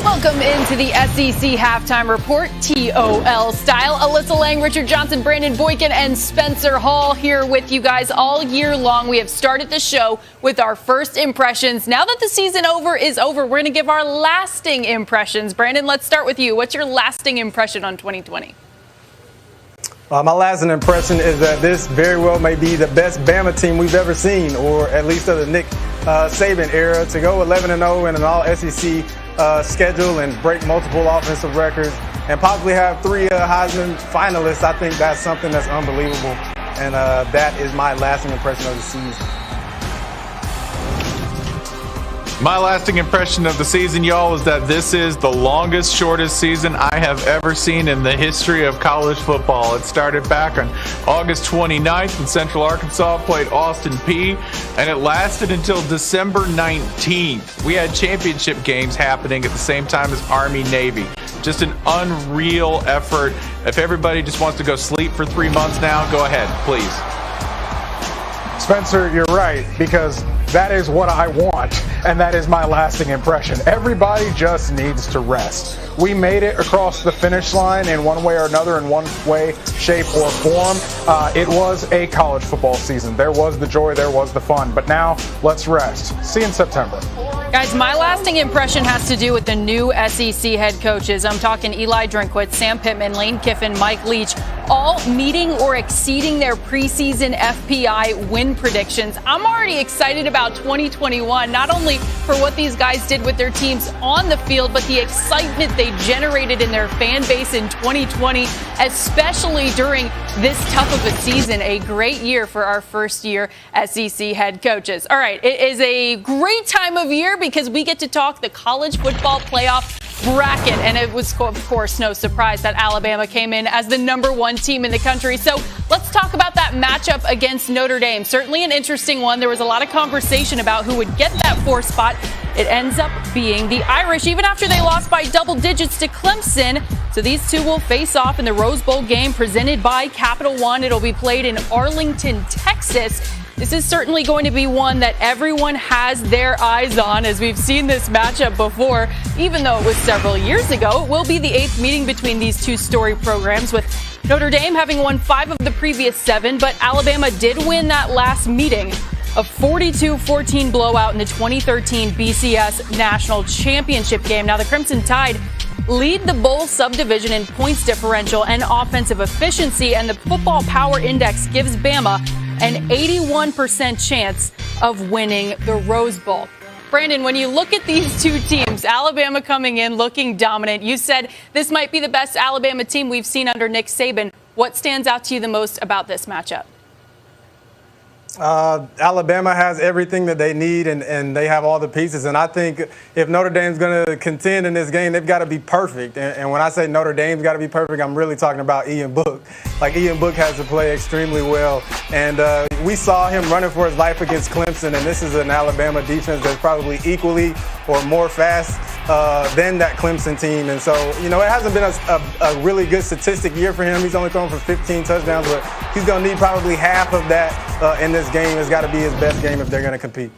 Welcome into the SEC Halftime Report, TOL style. Alyssa Lang, Richard Johnson, Brandon Boykin, and Spencer Hall here with you guys all year long. We have started the show with our first impressions. Now that the season is over, we're going to give our lasting impressions. Brandon, let's start with you. What's your lasting impression on 2020? My lasting impression is that this very well may be the best Bama team we've ever seen, or at least of the Nick Saban era. To go 11-0 in an all-SEC schedule and break multiple offensive records and possibly have 3 Heisman finalists, I think that's something that's unbelievable. And that is my lasting impression of the season. My lasting impression of the season, y'all, is that this is the longest, shortest season I have ever seen in the history of college football. It started back on August 29th when Central Arkansas played Austin Peay, and it lasted until December 19th. We had championship games happening at the same time as Army-Navy. Just an unreal effort. If everybody just wants to go sleep for 3 months now, go ahead, please. Spencer, you're right, because that is what I want, and that is my lasting impression. Everybody just needs to rest. We made it across the finish line in one way or another, in one way, shape, or form. It was a college football season. There was the joy, there was the fun, but now let's rest. See you in September. Guys, my lasting impression has to do with the new SEC head coaches. I'm talking Eli Drinkwitz, Sam Pittman, Lane Kiffin, Mike Leach, all meeting or exceeding their preseason FPI win predictions. I'm already excited about 2021, not only for what these guys did with their teams on the field, but the excitement they generated in their fan base in 2020, especially during this tough of a season. A great year for our first year SEC head coaches. All right, it is a great time of year because we get to talk the college football playoff bracket, and it was, of course, no surprise that Alabama came in as the #1 team in the country. So let's talk about that matchup against Notre Dame. Certainly an interesting one. There was a lot of conversation about who would get that 4th spot. It ends up being the Irish, even after they lost by double digits to Clemson. So these two will face off in the Rose Bowl game presented by Capital One. It'll be played in Arlington, Texas. This is certainly going to be one that everyone has their eyes on, as we've seen this matchup before. Even though it was several years ago, it will be the 8th meeting between these two storied programs, with Notre Dame having won 5 of the previous 7, but Alabama did win that last meeting. A 42-14 blowout in the 2013 BCS National Championship game. Now, the Crimson Tide lead the bowl subdivision in points differential and offensive efficiency, and the Football Power Index gives Bama an 81% chance of winning the Rose Bowl. Brandon, when you look at these two teams, Alabama coming in looking dominant, you said this might be the best Alabama team we've seen under Nick Saban. What stands out to you the most about this matchup? Alabama has everything that they need, and they have all the pieces. And I think if Notre Dame's going to contend in this game, they've got to be perfect. And when I say Notre Dame's got to be perfect, I'm really talking about Ian Book. Like, Ian Book has to play extremely well. And we saw him running for his life against Clemson, and this is an Alabama defense that's probably equally or more fast than that Clemson team. And so, you know, it hasn't been a really good statistic year for him. He's only thrown for 15 touchdowns, but he's going to need probably half of that in this game. It's got to be his best game if they're going to compete.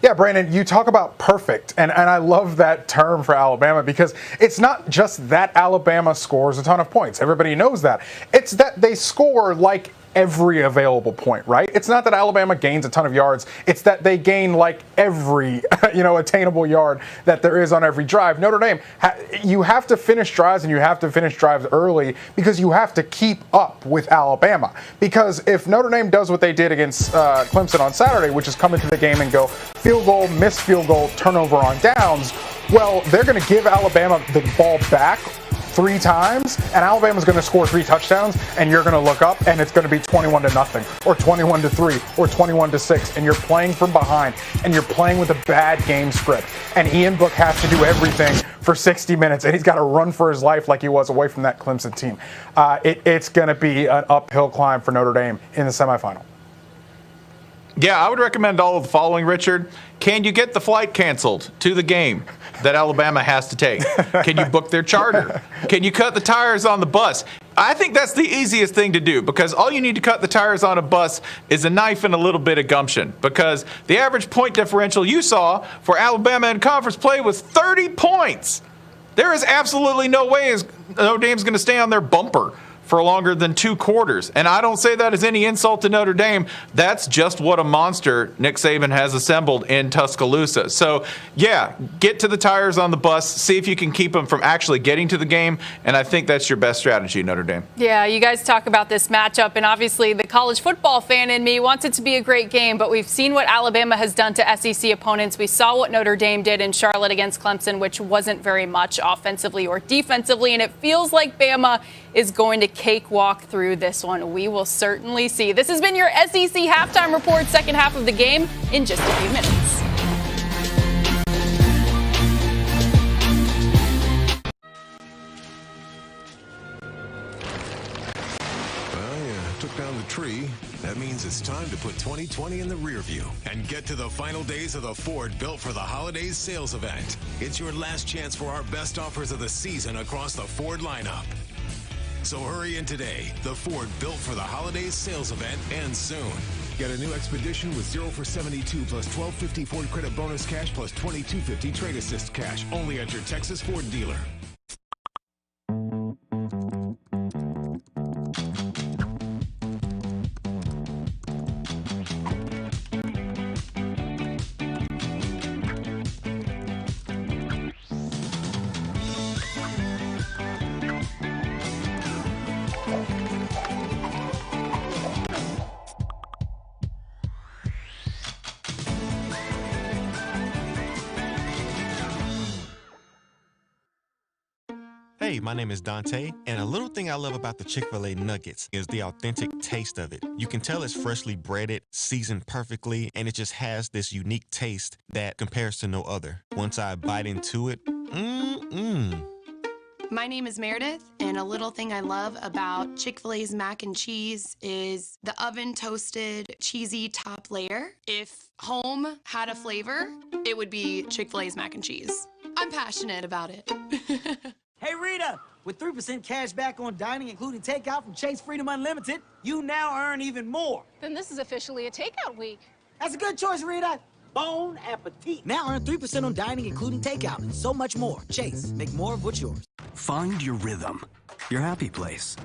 Yeah, Brandon, you talk about perfect, and I love that term for Alabama because it's not just that Alabama scores a ton of points. Everybody knows that. It's that they score like every available point, right? It's not that Alabama gains a ton of yards. It's that they gain like every, attainable yard that there is on every drive. Notre Dame, you have to finish drives, and you have to finish drives early because you have to keep up with Alabama. Because if Notre Dame does what they did against Clemson on Saturday, which is come into the game and go field goal, miss field goal, turnover on downs, well, they're going to give Alabama the ball back 3 times, and Alabama's going to score 3 touchdowns, and you're going to look up, and it's going to be 21-0, or 21-3, or 21-6, and you're playing from behind, and you're playing with a bad game script. And Ian Book has to do everything for 60 minutes, and he's got to run for his life like he was away from that Clemson team. It's going to be an uphill climb for Notre Dame in the semifinal. Yeah, I would recommend all of the following, Richard. Can you get the flight canceled to the game that Alabama has to take? Can you book their charter? Can you cut the tires on the bus? I think that's the easiest thing to do, because all you need to cut the tires on a bus is a knife and a little bit of gumption, because the average point differential you saw for Alabama in conference play was 30 points. There is absolutely no way Notre Dame's going to stay on their bumper for longer than 2 quarters. And I don't say that as any insult to Notre Dame. That's just what a monster Nick Saban has assembled in Tuscaloosa. So, yeah, get to the tires on the bus, see if you can keep them from actually getting to the game, and I think that's your best strategy, Notre Dame. Yeah, you guys talk about this matchup, and obviously the college football fan in me wants it to be a great game, but we've seen what Alabama has done to SEC opponents. We saw what Notre Dame did in Charlotte against Clemson, which wasn't very much offensively or defensively, and it feels like Bama is going to cakewalk through this one. We will certainly see. This has been your SEC Halftime Report, second half of the game in just a few minutes. down the tree, that means it's time to put 2020 in the rear view and get to the final days of the Ford Built for the Holidays sales event. It's your last chance for our best offers of the season across the Ford lineup. So hurry in today. The Ford Built for the Holidays sales event ends soon. Get a new Expedition with 0 for 72 plus $12.50 Ford credit bonus cash plus $22.50 trade assist cash. Only at your Texas Ford dealer. Hey, my name is Dante, and a little thing I love about the Chick-fil-A nuggets is the authentic taste of it. You can tell it's freshly breaded, seasoned perfectly, and it just has this unique taste that compares to no other. Once I bite into it, My name is Meredith, and a little thing I love about Chick-fil-A's mac and cheese is the oven-toasted, cheesy top layer. If home had a flavor, it would be Chick-fil-A's mac and cheese. I'm passionate about it. Hey, Rita, with 3% cash back on dining, including takeout from Chase Freedom Unlimited, you now earn even more. Then this is officially a takeout week. That's a good choice, Rita. Bon appetit. Now earn 3% on dining, including takeout, and so much more. Chase, make more of what's yours. Find your rhythm, your happy place.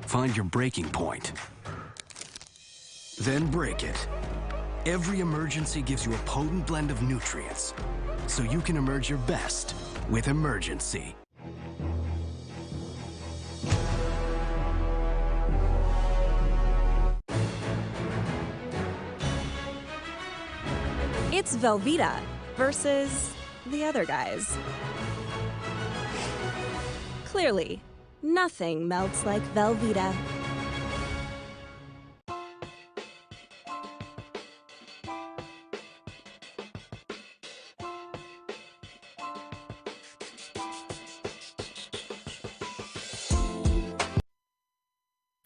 Find your breaking point. Then break it. Every emergency gives you a potent blend of nutrients, so you can emerge your best with Emergency. It's Velveeta versus the other guys. Clearly, nothing melts like Velveeta.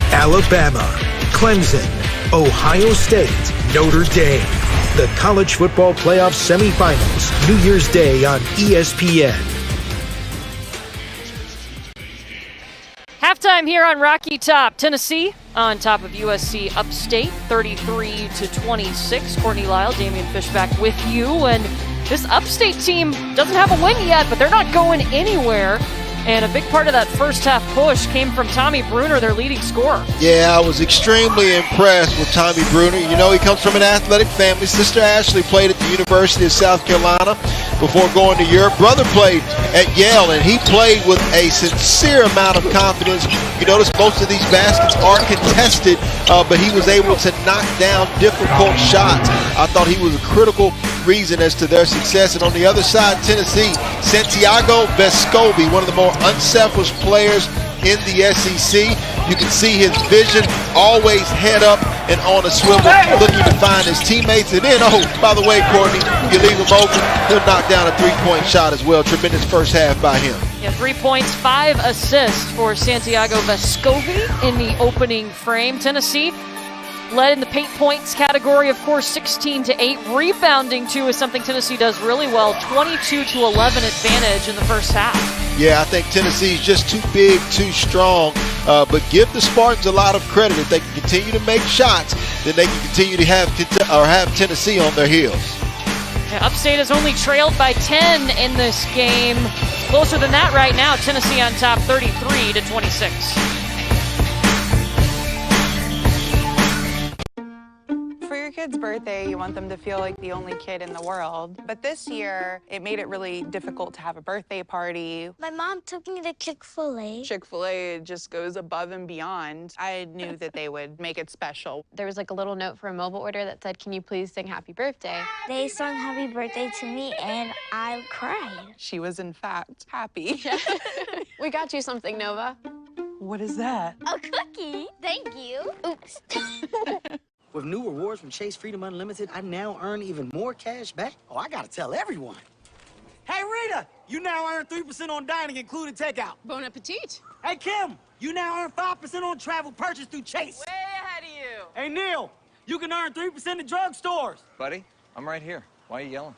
Alabama, Clemson, Ohio State, Notre Dame. The College Football Playoff Semifinals, New Year's Day on ESPN. Halftime here on Rocky Top. Tennessee on top of USC Upstate, 33-26. Courtney Lyle, Damian Fishback with you. And this Upstate team doesn't have a win yet, but they're not going anywhere. And a big part of that first half push came from Tommy Bruner, their leading scorer. Yeah, I was extremely impressed with Tommy Bruner. You know, he comes from an athletic family. Sister Ashley played at the University of South Carolina before going to Europe. Brother played at Yale, and he played with a sincere amount of confidence. You notice most of these baskets are contested, but he was able to knock down difficult shots. I thought he was a critical reason as to their success. And on the other side, Tennessee, Santiago Vescovi, one of the more unselfish players in the SEC. You can see his vision, always head up and on a swivel, looking to find his teammates. And then, oh, by the way, Courtney, you leave him open, he'll knock down a three-point shot as well. Tremendous first half by him. Yeah, 3 points, 5 assists for Santiago Vescovi in the opening frame. Tennessee led in the paint points category, of course, 16-8. Rebounding, too, is something Tennessee does really well. 22-11 advantage in the first half. Yeah, I think Tennessee's just too big, too strong. But give the Spartans a lot of credit. If they can continue to make shots, then they can continue to have Tennessee on their heels. Yeah, Upstate has only trailed by 10 in this game. Closer than that right now. Tennessee on top, 33-26. For your kid's birthday, you want them to feel like the only kid in the world. But this year, it made it really difficult to have a birthday party. My mom took me to Chick-fil-A. Chick-fil-A just goes above and beyond. I knew that they would make it special. There was like a little note for a mobile order that said, "Can you please sing happy birthday?" They sung happy birthday to me, and I cried. She was, in fact, happy. We got you something, Nova. What is that? A cookie. Thank you. Oops. With new rewards from Chase Freedom Unlimited, I now earn even more cash back. Oh, I gotta tell everyone. Hey, Rita, you now earn 3% on dining, including takeout. Bon appetit. Hey, Kim, you now earn 5% on travel purchase through Chase. Way Hey, Neil, you can earn 3% at drugstores. Buddy, I'm right here. Why are you yelling?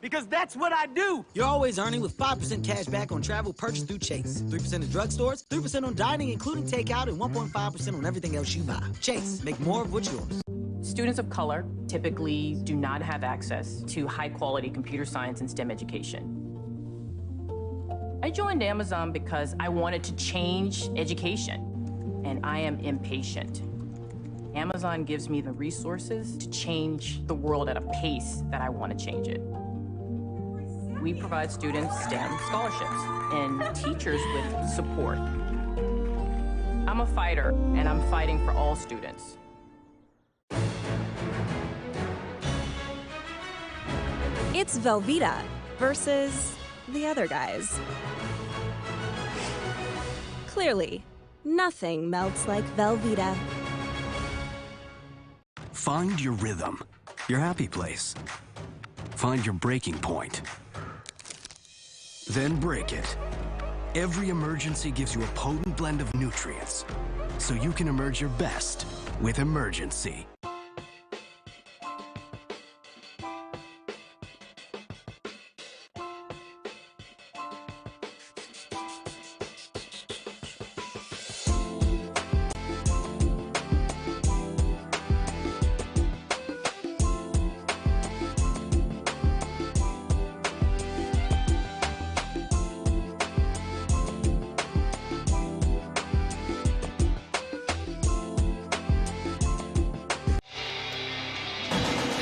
Because that's what I do. You're always earning with 5% cash back on travel purchased through Chase. 3% at drugstores, 3% on dining, including takeout, and 1.5% on everything else you buy. Chase, make more of what's yours. Students of color typically do not have access to high-quality computer science and STEM education. I joined Amazon because I wanted to change education, and I am impatient. Amazon gives me the resources to change the world at a pace that I want to change it. We provide students STEM scholarships and teachers with support. I'm a fighter, and I'm fighting for all students. It's Velveeta versus the other guys. Clearly, nothing melts like Velveeta. Find your rhythm, your happy place. Find your breaking point. Then break it. Every emergency gives you a potent blend of nutrients, so you can emerge your best with Emergency.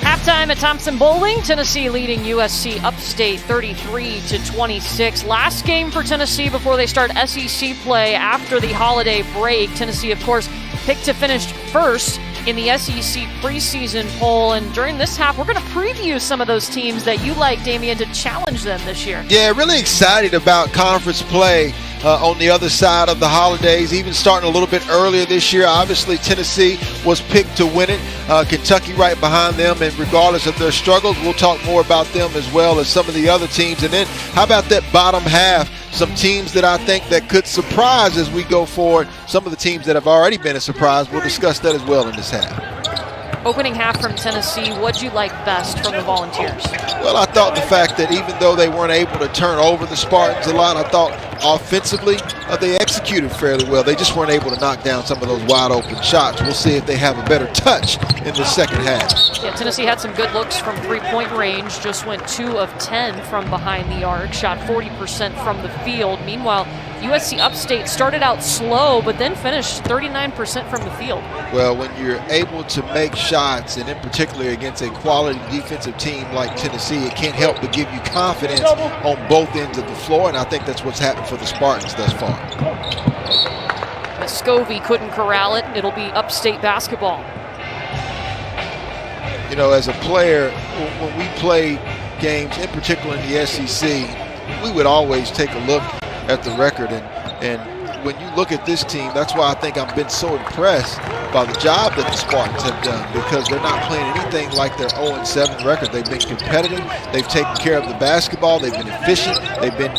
Halftime at Thompson Bowling, Tennessee leading USC Upstate 33-26. Last game for Tennessee before they start SEC play after the holiday break. Tennessee, of course, picked to finish first in the SEC preseason poll. And during this half, we're going to preview some of those teams that you like, Damian, to challenge them this year. Yeah, really excited about conference play on the other side of the holidays, even starting a little bit earlier this year. Obviously, Tennessee was picked to win it. Kentucky right behind them, and regardless of their struggles, we'll talk more about them as well as some of the other teams. And then how about that bottom half? Some teams that I think that could surprise as we go forward. Some of the teams that have already been a surprise, we'll discuss that as well in this half. Opening half from Tennessee, what'd you like best from the Volunteers? Well, I thought the fact that even though they weren't able to turn over the Spartans a lot, I thought offensively they executed fairly well. They just weren't able to knock down some of those wide open shots. We'll see if they have a better touch in the second half. Yeah, Tennessee had some good looks from three-point range, just went 2 of 10 from behind the arc, shot 40% from the field. Meanwhile, USC Upstate started out slow, but then finished 39% from the field. Well, when you're able to make shots, and in particular against a quality defensive team like Tennessee, it can't help but give you confidence on both ends of the floor, and I think that's what's happened for the Spartans thus far. Muscovy couldn't corral it. It'll be Upstate basketball. You know, as a player, when we play games, in particular in the SEC, we would always take a look at the record, and when you look at this team, that's why I think I've been so impressed by the job that the Spartans have done, because they're not playing anything like their 0-7 record. They've been competitive, they've taken care of the basketball, they've been efficient, they've been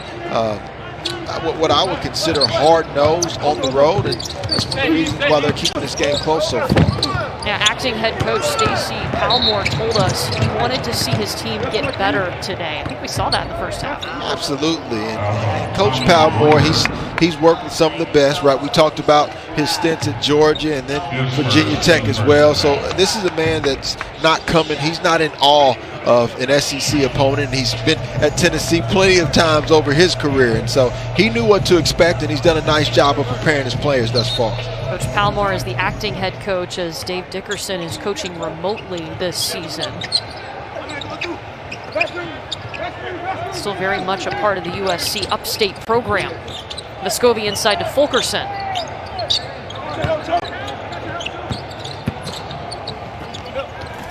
what I would consider hard-nosed on the road, and that's one of the reasons why they're keeping this game close so far. Now, acting head coach Stacey Palmore told us he wanted to see his team get better today. I think we saw that in the first half. Absolutely, and Coach Palmore, he's worked with some of the best, right? We talked about his stints at Georgia and then Virginia Tech as well. So this is a man that's not coming, he's not in awe of an SEC opponent. He's been at Tennessee plenty of times over his career, and so he knew what to expect, and he's done a nice job of preparing his players thus far. Coach Palmore is the acting head coach, as Dave Dickerson is coaching remotely this season. Still very much a part of the USC Upstate program. Muscovy inside to Fulkerson.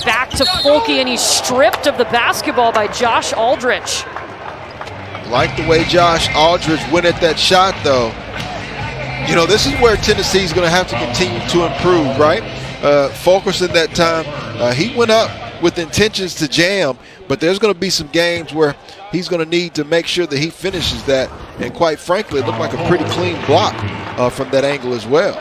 Back to Fulke, and he's stripped of the basketball by Josh Aldrich. Like the way Josh Aldrich went at that shot, though. You know, this is where Tennessee's going to have to continue to improve, right? Fulkerson that time, he went up with intentions to jam, but there's going to be some games where he's going to need to make sure that he finishes that. And quite frankly, it looked like a pretty clean block from that angle as well.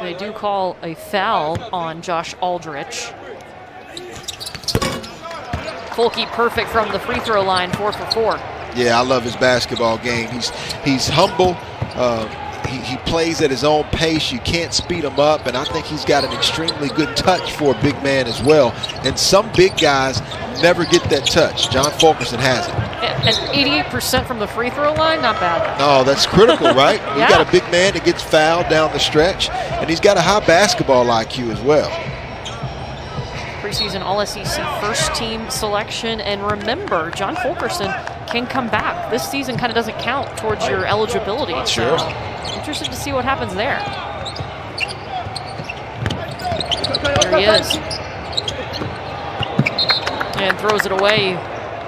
They do call a foul on Josh Aldrich. Fulke perfect from the free throw line, 4 for 4. Yeah, I love his basketball game. He's humble. He plays at his own pace. You can't speed him up, and I think he's got an extremely good touch for a big man as well. And some big guys never get that touch. John Fulkerson has it. And 88% from the free throw line, not bad. No, that's critical, right? Yeah. You got a big man that gets fouled down the stretch, and he's got a high basketball IQ as well. Preseason All-SEC first team selection, and remember, John Fulkerson can come back. This season kind of doesn't count towards your eligibility. Sure. So interested to see what happens there. There he is. And throws it away.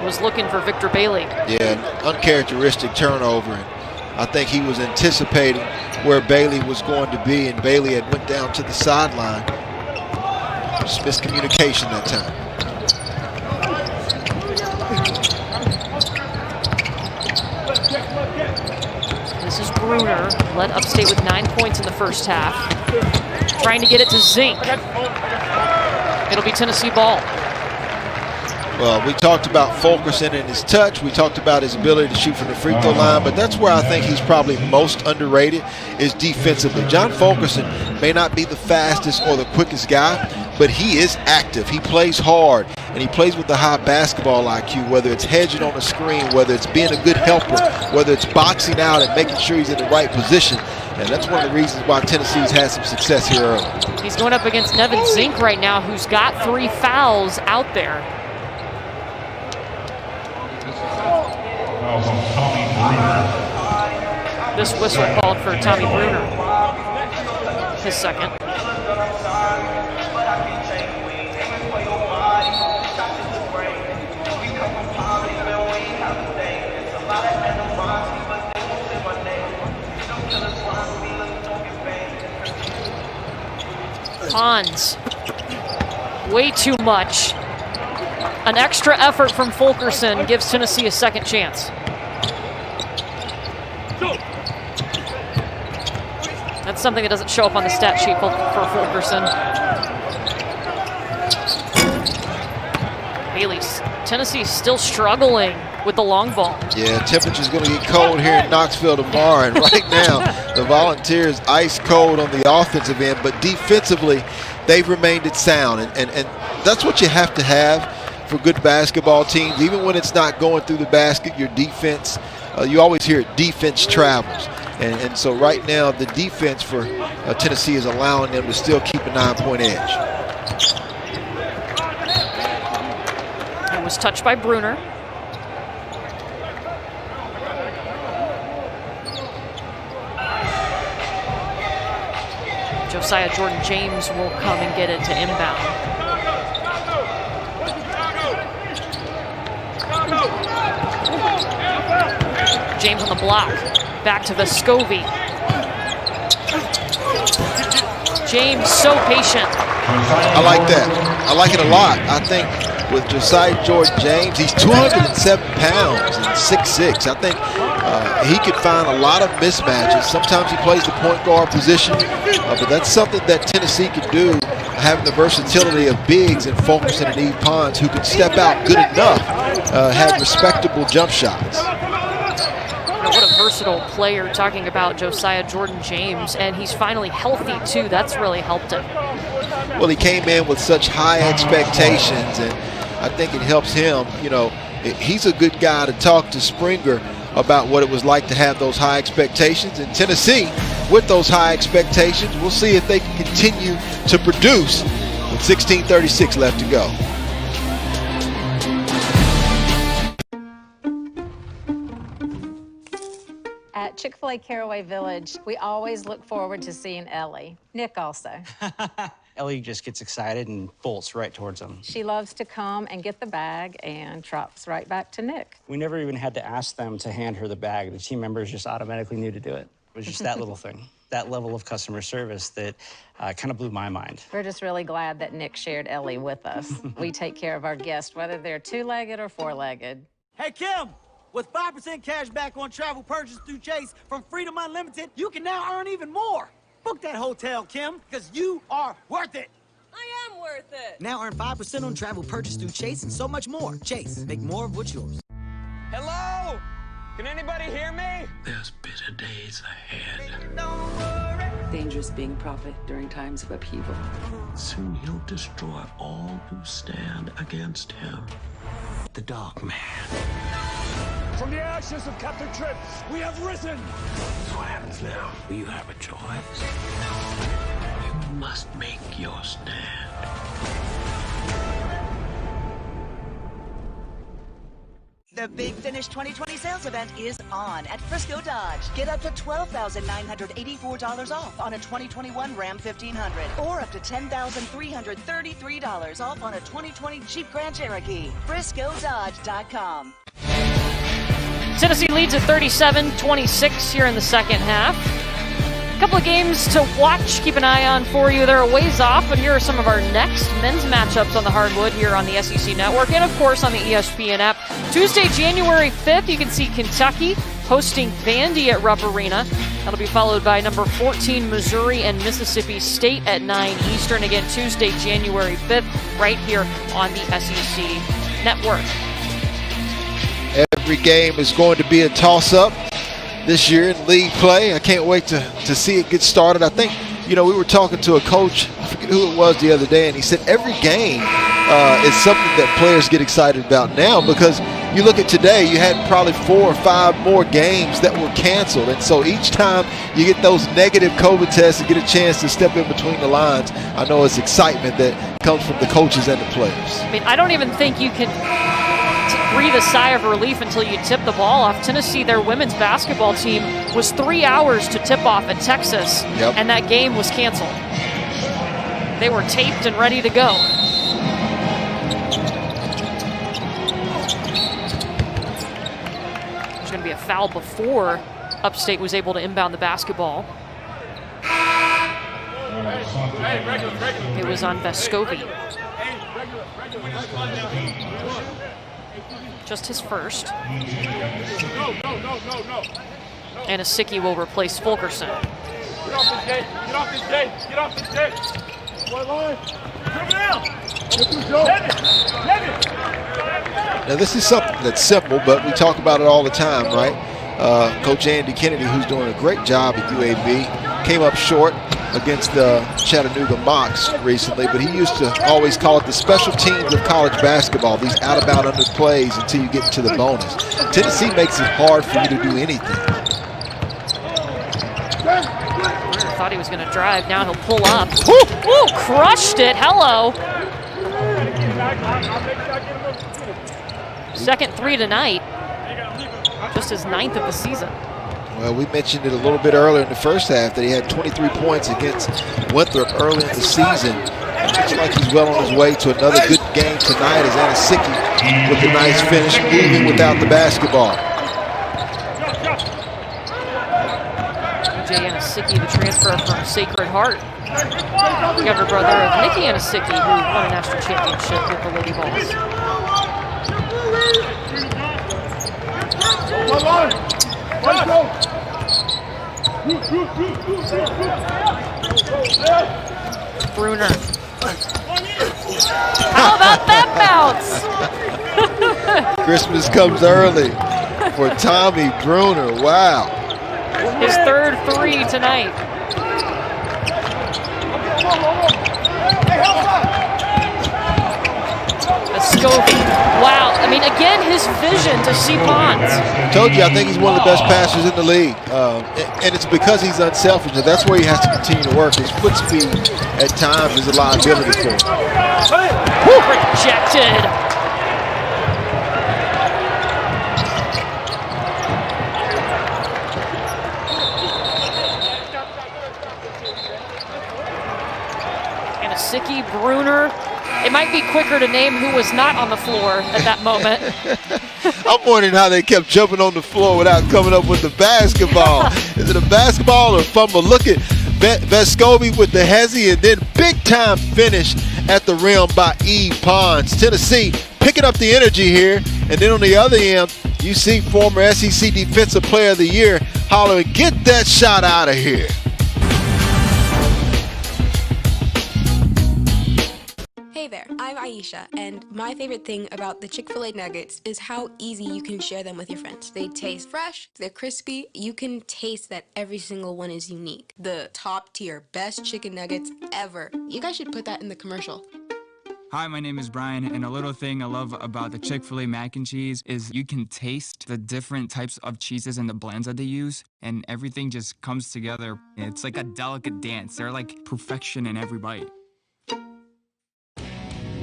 Was looking for Victor Bailey. Yeah, an uncharacteristic turnover. And I think he was anticipating where Bailey was going to be, and Bailey had went down to the sideline. Just miscommunication that time. This is Bruner, led Upstate with 9 points in the first half. Trying to get it to Zink. It'll be Tennessee ball. Well, we talked about Fulkerson and his touch. We talked about his ability to shoot from the free throw line, but that's where I think he's probably most underrated is defensively. John Fulkerson may not be the fastest or the quickest guy, but he is active. He plays hard, and he plays with a high basketball IQ, whether it's hedging on the screen, whether it's being a good helper, whether it's boxing out and making sure he's in the right position. And that's one of the reasons why Tennessee's had some success here early. He's going up against Nevin Zink right now, who's got 3 fouls out there. This whistle called for Tommy Bruner, his second. Hans, way too much. An extra effort from Fulkerson gives Tennessee a second chance. That's something that doesn't show up on the stat sheet for Fulkerson. Bailey's Tennessee's still struggling with the long ball. Yeah, temperature's going to get cold here in Knoxville tomorrow, and right now the Volunteers ice cold on the offensive end, but defensively they've remained it sound, and that's what you have to have for good basketball teams. Even when it's not going through the basket, your defense, you always hear it, defense travels. And so right now the defense for Tennessee is allowing them to still keep a 9-point edge. It was touched by Bruner. Josiah Jordan-James will come and get it to inbound. James on the block. Back to Vescovi. James so patient. I like that. I like it a lot. I think with Josiah Jordan-James, he's 207 pounds and 6'6". I think he could find a lot of mismatches. Sometimes he plays the point guard position, but that's something that Tennessee could do, having the versatility of bigs and Fulkerson and Eve Pons who can step out good enough, have respectable jump shots. What a versatile player, talking about Josiah Jordan-James, and he's finally healthy too. That's really helped him. Well, he came in with such high expectations, and I think it helps him. You know, he's a good guy to talk to Springer about what it was like to have those high expectations. And Tennessee, with those high expectations, we'll see if they can continue to produce with 16:36 left to go. At Chick-fil-A Caraway Village, we always look forward to seeing Ellie. Nick also. Ellie just gets excited and bolts right towards him. She loves to come and get the bag and trots right back to Nick. We never even had to ask them to hand her the bag. The team members just automatically knew to do it. It was just that little thing, that level of customer service that kind of blew my mind. We're just really glad that Nick shared Ellie with us. We take care of our guests, whether they're two-legged or four-legged. Hey, Kim! With 5% cash back on travel purchase through Chase from Freedom Unlimited, you can now earn even more. Book that hotel, Kim, because you are worth it. I am worth it. Now earn 5% on travel purchased through Chase and so much more. Chase, make more of what's yours. Hello? Can anybody hear me? There's bitter days ahead. Dangerous being prophet during times of upheaval. Soon he'll destroy all who stand against him. The Dark Man. From the ashes of Captain Tripp, we have risen. What happens now? You have a choice. You must make your stand. The Big Finish 2020 sales event is on at Frisco Dodge. Get up to $12,984 off on a 2021 Ram 1500 or up to $10,333 off on a 2020 Jeep Grand Cherokee. FriscoDodge.com. Tennessee leads at 37-26 here in the second half. A couple of games to watch, keep an eye on for you. They're a ways off, but here are some of our next men's matchups on the hardwood here on the SEC Network and, of course, on the ESPN app. Tuesday, January 5th, you can see Kentucky hosting Vandy at Rupp Arena. That'll be followed by number 14, Missouri and Mississippi State at 9 Eastern. Again, Tuesday, January 5th, right here on the SEC Network. Every game is going to be a toss-up this year in league play. I can't wait to see it get started. I think, we were talking to a coach, I forget who it was the other day, and he said every game is something that players get excited about now, because you look at today, you had probably 4 or 5 more games that were canceled. And so each time you get those negative COVID tests and get a chance to step in between the lines, I know it's excitement that comes from the coaches and the players. I mean, I don't even think you can breathe a sigh of relief until you tip the ball off. Tennessee, their women's basketball team, was 3 hours to tip off at Texas, and that game was canceled. They were taped and ready to go. There's going to be a foul before Upstate was able to inbound the basketball. It was on Vescovi. Just his first. And Asicki will replace Fulkerson. Get off this gate. Get off this gate. Get off this gate. One line. Now, this is something that's simple, but we talk about it all the time, right? Coach Andy Kennedy, who's doing a great job at UAB, came up short against the Chattanooga Mocs recently, but he used to always call it the special teams of college basketball, these out-of-bound underplays until you get to the bonus. Tennessee makes it hard for you to do anything. Thought he was going to drive. Now he'll pull up. Ooh, crushed it. Hello. Second 3 tonight. Just his 9th of the season. Well, we mentioned it a little bit earlier in the first half that he had 23 points against Winthrop early in the season. It looks like he's well on his way to another good game tonight as Asicki with a nice finish, moving without the basketball. Jay Asicki, the transfer from Sacred Heart. Younger brother of Nikki Asicki, who won a national championship with the Lady Vols. Bruner. How about that bounce? Christmas comes early for Tommy Bruner. Wow. His third 3 tonight. Vescovi. Wow. I mean, again, his vision to see Ponds. Told you, I think he's one of the best passers in the league. And it's because he's unselfish. That's where he has to continue to work. His foot speed at times is a liability for him. Rejected. Asicki, Bruner. It might be quicker to name who was not on the floor at that moment. I'm wondering how they kept jumping on the floor without coming up with the basketball. Is it a basketball or a fumble? Look at Vescovi with the hezzy, and then big-time finish at the rim by E. Ponds. Tennessee picking up the energy here. And then on the other end, you see former SEC Defensive Player of the Year hollering, "Get that shot out of here." I'm Aisha, and my favorite thing about the Chick-fil-A nuggets is how easy you can share them with your friends. They taste fresh, they're crispy, you can taste that every single one is unique. The top tier, best chicken nuggets ever. You guys should put that in the commercial. Hi, my name is Brian, and a little thing I love about the Chick-fil-A mac and cheese is you can taste the different types of cheeses and the blends that they use, and everything just comes together. It's like a delicate dance. They're like perfection in every bite.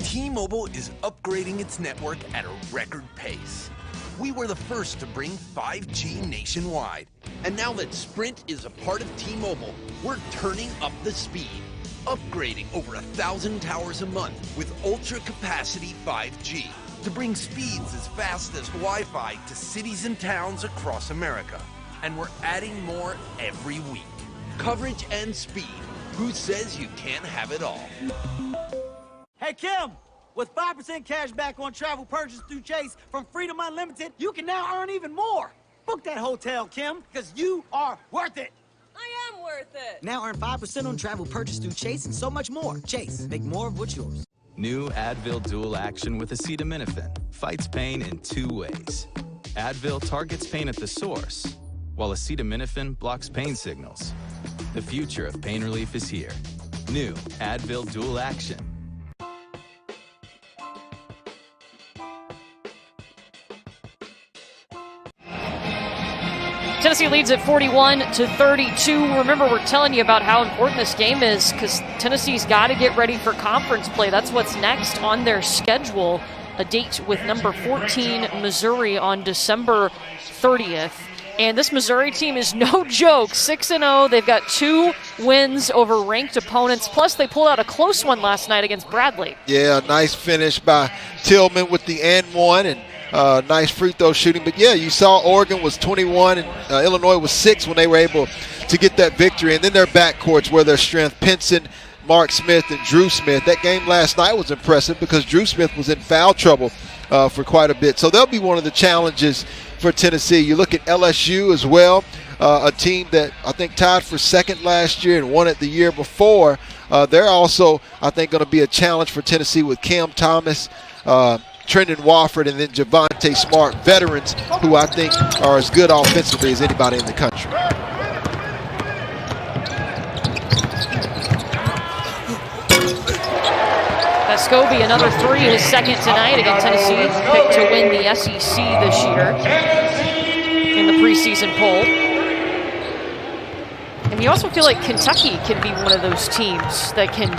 T-Mobile is upgrading its network at a record pace. We were the first to bring 5G nationwide. And now that Sprint is a part of T-Mobile, we're turning up the speed. Upgrading over 1,000 towers a month with ultra-capacity 5G to bring speeds as fast as Wi-Fi to cities and towns across America. And we're adding more every week. Coverage and speed. Who says you can't have it all? Hey, Kim, with 5% cash back on travel purchase through Chase from Freedom Unlimited, you can now earn even more. Book that hotel, Kim, because you are worth it. I am worth it. Now earn 5% on travel purchase through Chase and so much more. Chase, make more of what's yours. New Advil Dual Action with acetaminophen fights pain in 2 ways. Advil targets pain at the source, while acetaminophen blocks pain signals. The future of pain relief is here. New Advil Dual Action. Tennessee leads at 41-32. Remember, we're telling you about how important this game is because Tennessee's got to get ready for conference play. That's what's next on their schedule. A date with number 14 Missouri on December 30th. And this Missouri team is no joke. 6-0. They've got 2 wins over ranked opponents. Plus, they pulled out a close one last night against Bradley. Yeah, nice finish by Tillman with the and one, and nice free throw shooting. But yeah, you saw Oregon was 21 and Illinois was 6 when they were able to get that victory. And then their backcourts were their strength. Pinson, Mark Smith, and Drew Smith. That game last night was impressive because Drew Smith was in foul trouble for quite a bit. So they'll be one of the challenges for Tennessee. You look at LSU as well, a team that I think tied for second last year and won it the year before. They're also, I think, going to be a challenge for Tennessee with Cam Thomas, Trendon Wofford, and then Javonte Smart, veterans who I think are as good offensively as anybody in the country. Vescovi, another 3, his second tonight. Again, Tennessee picked to win the SEC this year in the preseason poll. And you also feel like Kentucky can be one of those teams that can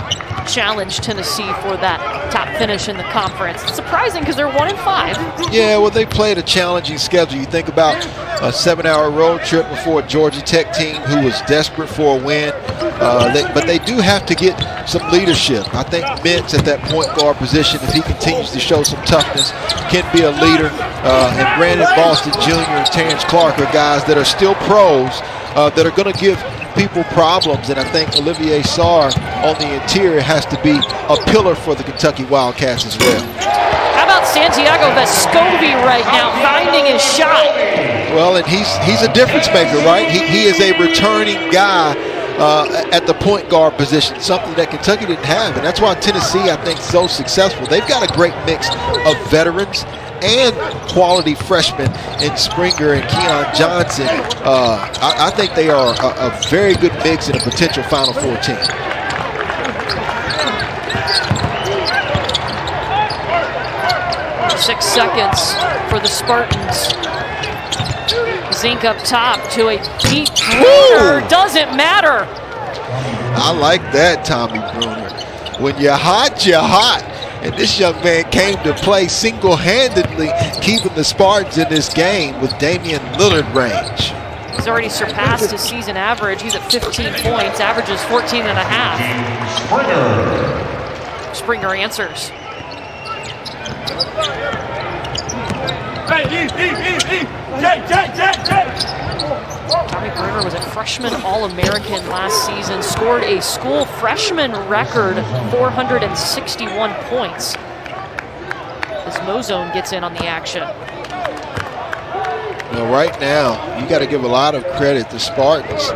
challenge Tennessee for that top finish in the conference. It's surprising because they're 1-5. Yeah, well, they played a challenging schedule. You think about a 7-hour road trip before a Georgia Tech team who was desperate for a win. But they do have to get some leadership. I think Mintz at that point guard position, if he continues to show some toughness, can be a leader. And Brandon Boston Jr. and Terrence Clark are guys that are still pros that are going to give people problems, and I think Olivier Sarr on the interior has to be a pillar for the Kentucky Wildcats as well. How about Santiago Vescovi right now finding his shot? Well, and he's a difference maker, right? He is a returning guy at the point guard position, something that Kentucky didn't have, and that's why Tennessee, I think, is so successful. They've got a great mix of veterans and quality freshmen in Springer and Keon Johnson. I think they are a very good mix and a potential Final Four team. Six seconds for the Spartans. Zink up top to a deep Bruner. Doesn't matter. I like that, Tommy Bruner. When you're hot, you're hot. And this young man came to play single-handedly, keeping the Spartans in this game with Damian Lillard range. He's already surpassed his season average. He's at 15 points, averages 14 and a half. Springer answers. Tommy Bruner was a freshman All-American last season, scored a school freshman record 461 points. As Mozone gets in on the action. Well, right now, you got to give a lot of credit to Spartans.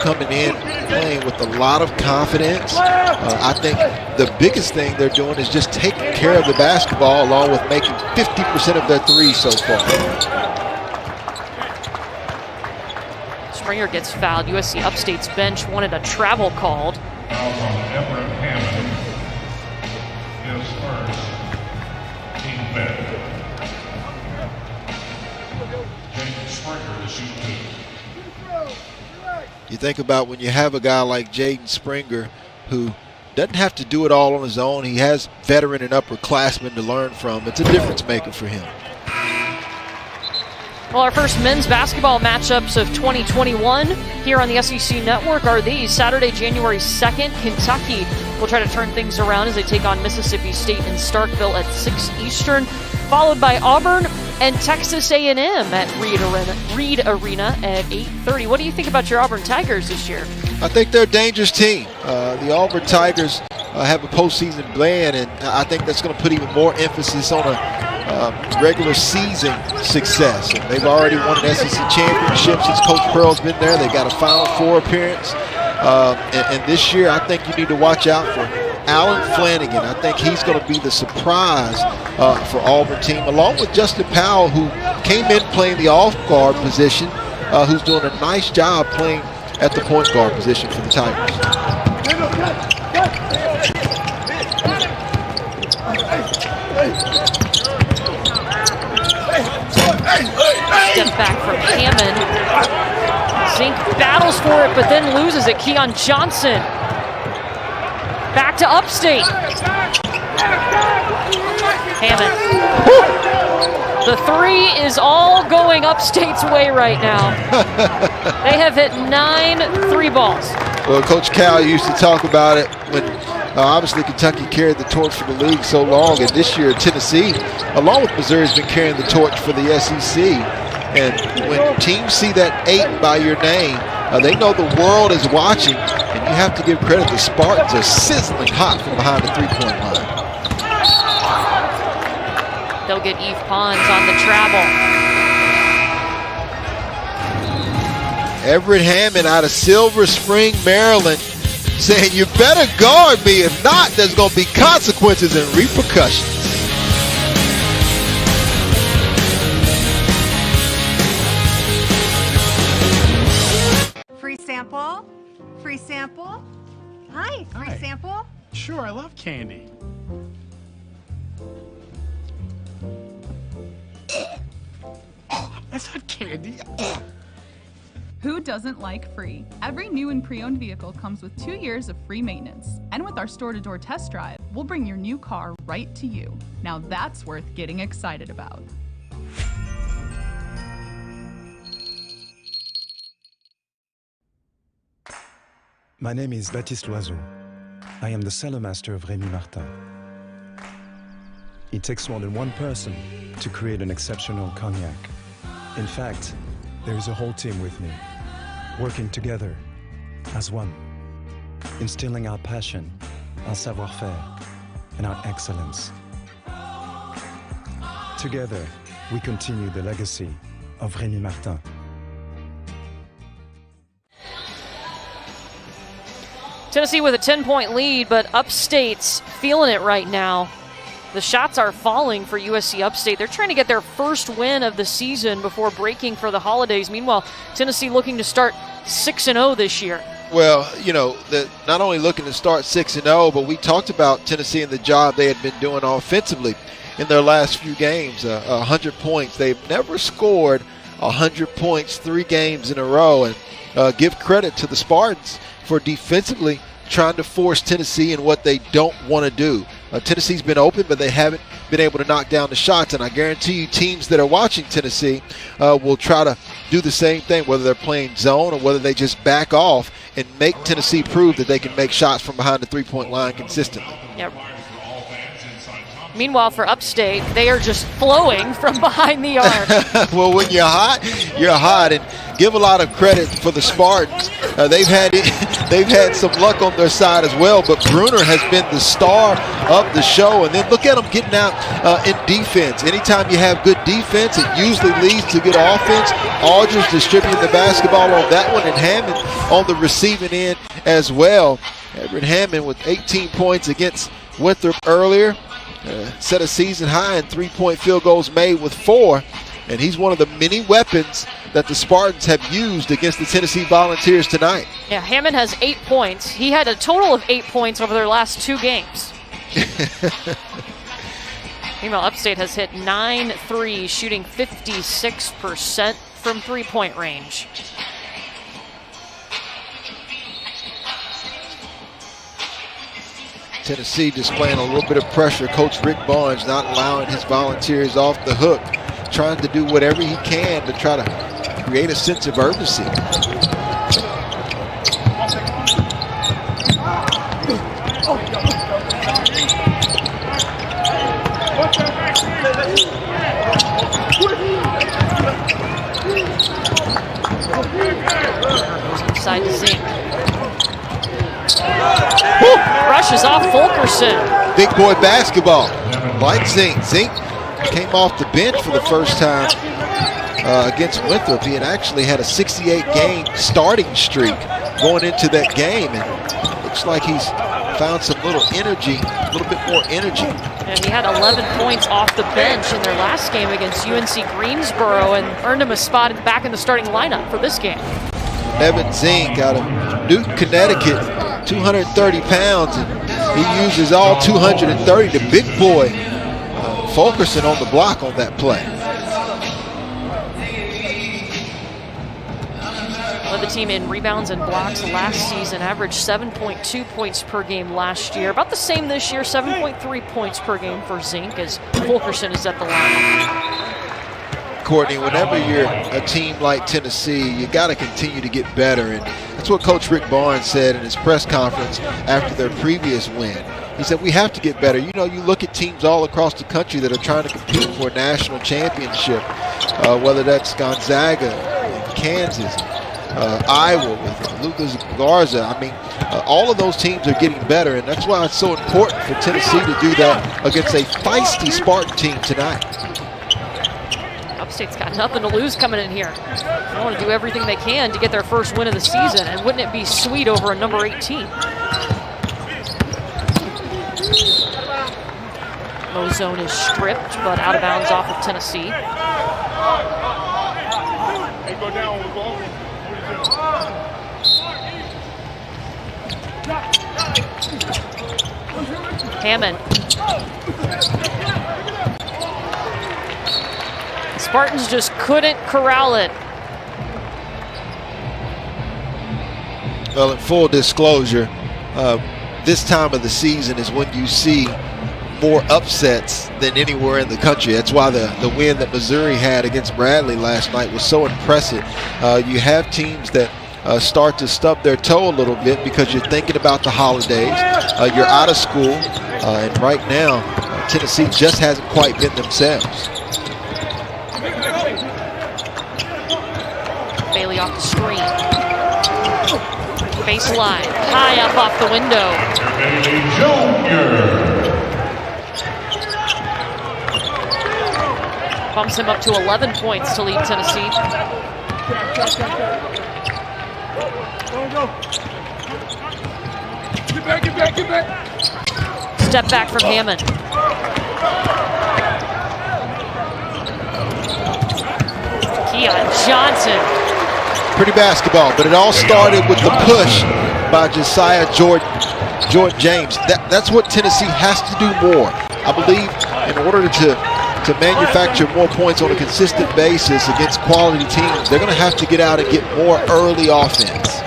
coming in, playing with a lot of confidence. I think the biggest thing they're doing is just taking care of the basketball along with making 50% of their threes so far. Springer gets fouled. USC Upstate's bench wanted a travel called. You think about when you have a guy like Jaden Springer who doesn't have to do it all on his own. He has veteran and upperclassmen to learn from. It's a difference maker for him. Well, our first men's basketball matchups of 2021 here on the SEC Network are these. Saturday, January 2nd, Kentucky will try to turn things around as they take on Mississippi State in Starkville at 6 Eastern, followed by Auburn and Texas A&M at Reed Arena at 8:30. What do you think about your Auburn Tigers this year? I think they're a dangerous team. The Auburn Tigers have a postseason plan, and I think that's going to put even more emphasis on a regular season success. And they've already won an SEC championship since Coach Pearl's been there. They got a Final Four appearance. And this year, I think you need to watch out for Alan Flanagan. I think he's going to be the surprise for Auburn team, along with Justin Powell, who came in playing the off-guard position, who's doing a nice job playing at the point guard position for the Tigers. Step back from Hammond. Zink battles for it, but then loses it. Keon Johnson. Back to Upstate. Hammond. The three is all going Upstate's way right now. They have hit 9 3-balls. Well, Coach Cal used to talk about it when obviously Kentucky carried the torch for the league so long, and this year Tennessee, along with Missouri, has been carrying the torch for the SEC. And when teams see that 8 by your name, they know the world is watching, and you have to give credit. The Spartans are sizzling hot from behind the three-point line. They'll get Eve Pons on the travel. Everett Hammond out of Silver Spring, Maryland, saying, you better guard me. If not, there's going to be consequences and repercussions. Free sample? Free sample? Hi, free sample? Sure, I love candy. That's not candy. Who doesn't like free? Every new and pre-owned vehicle comes with 2 years of free maintenance. And with our store-to-door test drive, we'll bring your new car right to you. Now that's worth getting excited about. My name is Baptiste Loiseau. I am the cellar master of Rémi Martin. It takes more than one person to create an exceptional cognac. In fact, there is a whole team with me, working together as one, instilling our passion, our savoir-faire, and our excellence. Together, we continue the legacy of Rémi Martin. Tennessee with a 10-point lead, but Upstate's feeling it right now. The shots are falling for USC Upstate. They're trying to get their first win of the season before breaking for the holidays. Meanwhile, Tennessee looking to start 6-0 this year. Well, you know, not only looking to start 6-0, but we talked about Tennessee and the job they had been doing offensively in their last few games. 100 points. They've never scored 100 points 3 games in a row. And give credit to the Spartans for defensively trying to force Tennessee in what they don't want to do. Tennessee's been open, but they haven't been able to knock down the shots, and I guarantee you teams that are watching Tennessee will try to do the same thing, whether they're playing zone or whether they just back off and make Tennessee prove that they can make shots from behind the three-point line consistently. Yep. Meanwhile, for Upstate, they are just flowing from behind the arc. Well, when you're hot, you're hot. And give a lot of credit for the Spartans. They've had some luck on their side as well, but Bruner has been the star of the show. And then look at them getting out in defense. Anytime you have good defense, it usually leads to good offense. Aldridge distributing the basketball on that one, and Hammond on the receiving end as well. Everett Hammond with 18 points against Winthrop earlier. Set a season high in three-point field goals made with 4, and he's one of the many weapons that the Spartans have used against the Tennessee Volunteers tonight. Yeah, Hammond has 8 points. He had a total of 8 points over their last 2 games. Meanwhile, Upstate has hit 9 threes, shooting 56% from three-point range. Tennessee displaying a little bit of pressure. Coach Rick Barnes not allowing his Volunteers off the hook, trying to do whatever he can to try to create a sense of urgency. Side to Zink. Rushes off Fulkerson. Big boy basketball. Like Zink. Zink came off the bench for the first time against Winthrop. He had actually had a 68-game starting streak going into that game, and looks like he's found some little energy, a little bit more energy. And he had 11 points off the bench in their last game against UNC Greensboro and earned him a spot back in the starting lineup for this game. Evan Zink out of Newton, Connecticut, 230 pounds, and he uses all 230. The big boy, Fulkerson, on the block on that play. Led the team in rebounds and blocks last season, averaged 7.2 points per game last year. About the same this year, 7.3 points per game for Zink as Fulkerson is at the line. Courtney, whenever you're a team like Tennessee, you got to continue to get better, and that's what Coach Rick Barnes said in his press conference after their previous win. He said, we have to get better. You know, you look at teams all across the country that are trying to compete for a national championship, whether that's Gonzaga, Kansas, Iowa with Lucas Garza. I mean, all of those teams are getting better, and that's why it's so important for Tennessee to do that against a feisty Spartan team tonight. Upstate's got nothing to lose coming in here. They want to do everything they can to get their first win of the season, and wouldn't it be sweet over a number 18? Low zone is stripped, but out of bounds off of Tennessee. Hammond. Spartans just couldn't corral it. Well, in full disclosure, this time of the season is when you see more upsets than anywhere in the country. That's why the win that Missouri had against Bradley last night was so impressive. You have teams that start to stub their toe a little bit because you're thinking about the holidays. You're out of school, and right now, Tennessee just hasn't quite been themselves. Bailey off the screen. Baseline, high up off the window. Bumps him up to 11 points to lead Tennessee. Get back. Step back from Hammond. Keon Johnson. Pretty basketball, but it all started with the push by Josiah Jordan James. That's what Tennessee has to do more. I believe in order to manufacture more points on a consistent basis against quality teams, they're going to have to get out and get more early offense.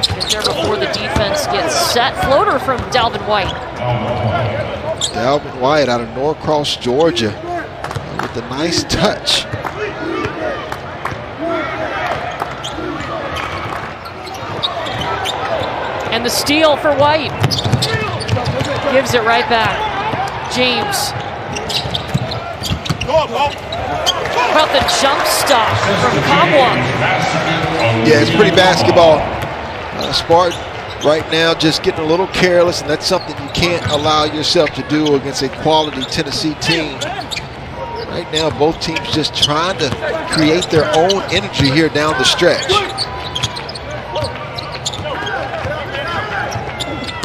Get there before the defense gets set. Floater from Dalvin White. Dalvin White out of Norcross, Georgia, with a nice touch. And the steal for White. Gives it right back. James. How about the jump stop from Kamwa? Yeah, it's pretty basketball. Spartan right now just getting a little careless, and that's something you can't allow yourself to do against a quality Tennessee team. Right now, both teams just trying to create their own energy here down the stretch.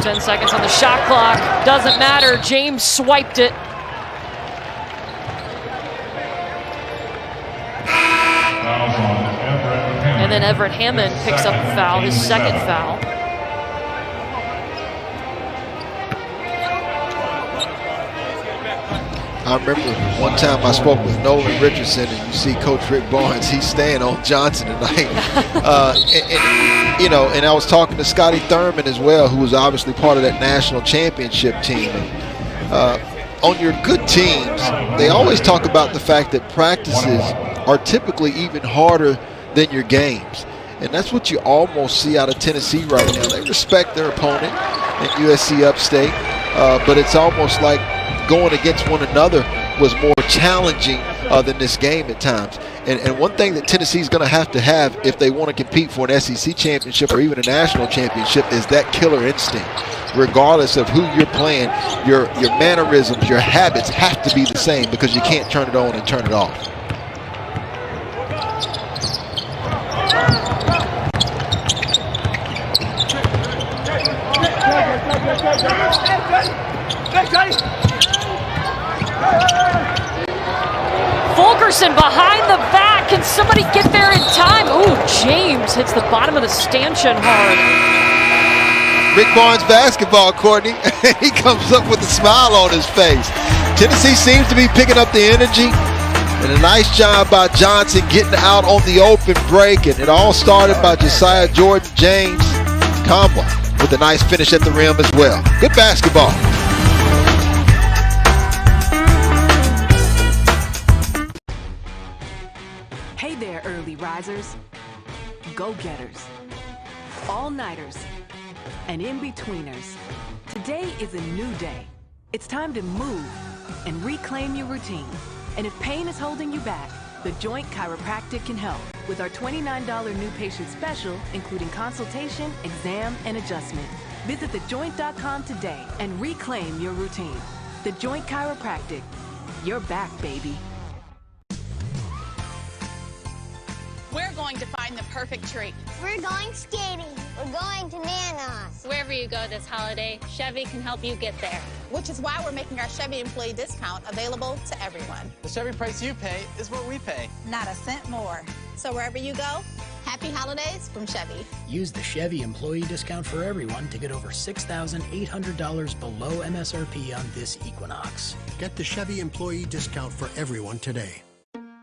10 seconds on the shot clock. Doesn't matter. James swiped it. And then Everett Hammond picks up the foul, his second foul. I remember one time I spoke with Nolan Richardson, and you see Coach Rick Barnes, he's staying on Johnson tonight. And I was talking to Scotty Thurman as well, who was obviously part of that national championship team. On your good teams, they always talk about the fact that practices are typically even harder than your games. And that's what you almost see out of Tennessee right now. They respect their opponent at USC Upstate, but it's almost like going against one another was more challenging than this game at times. And one thing that Tennessee's going to have if they want to compete for an SEC championship or even a national championship is that killer instinct. Regardless of who you're playing, your mannerisms, your habits have to be the same, because you can't turn it on and turn it off. Fulkerson behind the back. Can somebody get there in time? Ooh, James hits the bottom of the stanchion hard. Rick Barnes basketball, Courtney. He comes up with a smile on his face. Tennessee seems to be picking up the energy. And a nice job by Johnson getting out on the open break. And it all started by Josiah Jordan James. Kamwa with a nice finish at the rim as well. Good basketball. Hey there, early risers, go-getters, all-nighters, and in-betweeners. Today is a new day. It's time to move and reclaim your routine. And if pain is holding you back, The Joint Chiropractic can help with our $29 new patient special, including consultation, exam, and adjustment. Visit thejoint.com today and reclaim your routine. The Joint Chiropractic. You're back, baby. We're going to find the perfect treat. We're going skating. We're going to Nana's. Wherever you go this holiday, Chevy can help you get there. Which is why we're making our Chevy employee discount available to everyone. The Chevy price you pay is what we pay. Not a cent more. So wherever you go, happy holidays from Chevy. Use the Chevy employee discount for everyone to get over $6,800 below MSRP on this Equinox. Get the Chevy employee discount for everyone today.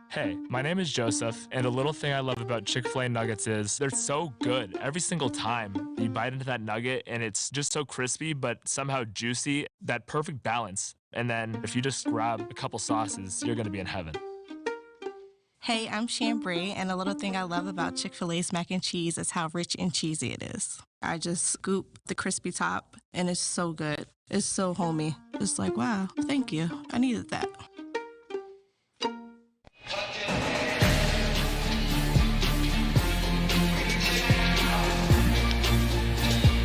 Hey, my name is Joseph, and a little thing I love about Chick-fil-A nuggets is they're so good every single time. You bite into that nugget, and it's just so crispy, but somehow juicy, that perfect balance. And then if you just grab a couple sauces, you're gonna be in heaven. Hey, I'm Chambray, and a little thing I love about Chick-fil-A's mac and cheese is how rich and cheesy it is. I just scoop the crispy top, and it's so good. It's so homey. It's like, wow, thank you. I needed that.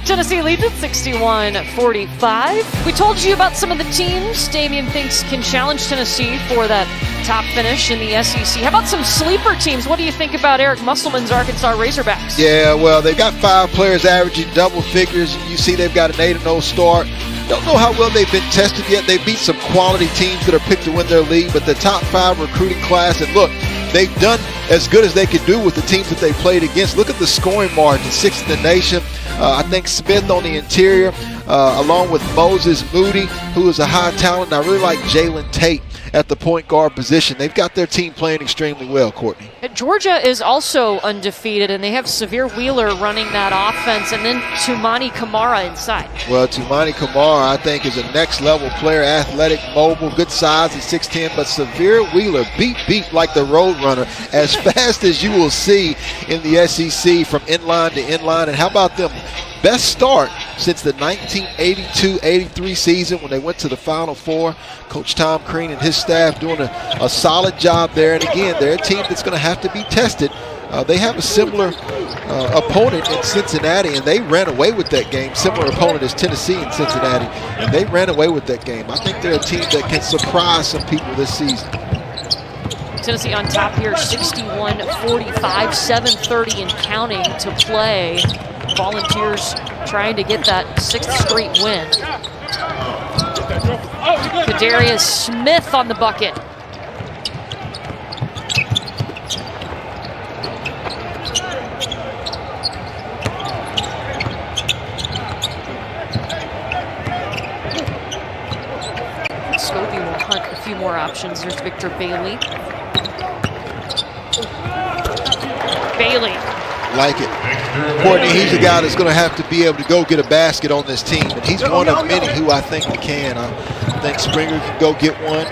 Tennessee leads at 61-45. We told you about some of the teams Damian thinks can challenge Tennessee for that top finish in the SEC. How about some sleeper teams? What do you think about Eric Musselman's Arkansas Razorbacks? Yeah, well, they've got 5 players averaging double figures. You see they've got an 8-0 start. Don't know how well they've been tested yet. They beat some quality teams that are picked to win their league, but the top 5 recruiting class, and look, they've done as good as they could do with the teams that they played against. Look at the scoring margin, 6th in the nation. I think Smith on the interior, along with Moses Moody, who is a high talent. And I really like Jalen Tate at the point guard position. They've got their team playing extremely well, Courtney. Georgia is also undefeated, and they have Severe Wheeler running that offense, and then Tumani Kamara inside. Well, Tumani Kamara, I think, is a next-level player, athletic, mobile, good size at 6'10", but Severe Wheeler beat like the Roadrunner, as fast as you will see in the SEC from inline to inline. And how about them? Best start since the 1982-83 season when they went to the Final Four. Coach Tom Crean and his staff doing a solid job there. And again, they're a team that's going to have to be tested. They have a similar opponent in Cincinnati, and they ran away with that game. Similar opponent as Tennessee in Cincinnati, and they ran away with that game. I think they're a team that can surprise some people this season. Tennessee on top here, 61-45, 7:30 and counting to play. Volunteers trying to get that 6th straight win. Kadarius Smith on the bucket. Scobie will hunt a few more options. There's Victor Bailey. Bailey. Like it. Courtney, he's a guy that's going to have to be able to go get a basket on this team, and he's one of many who I think can. I think Springer can go get one.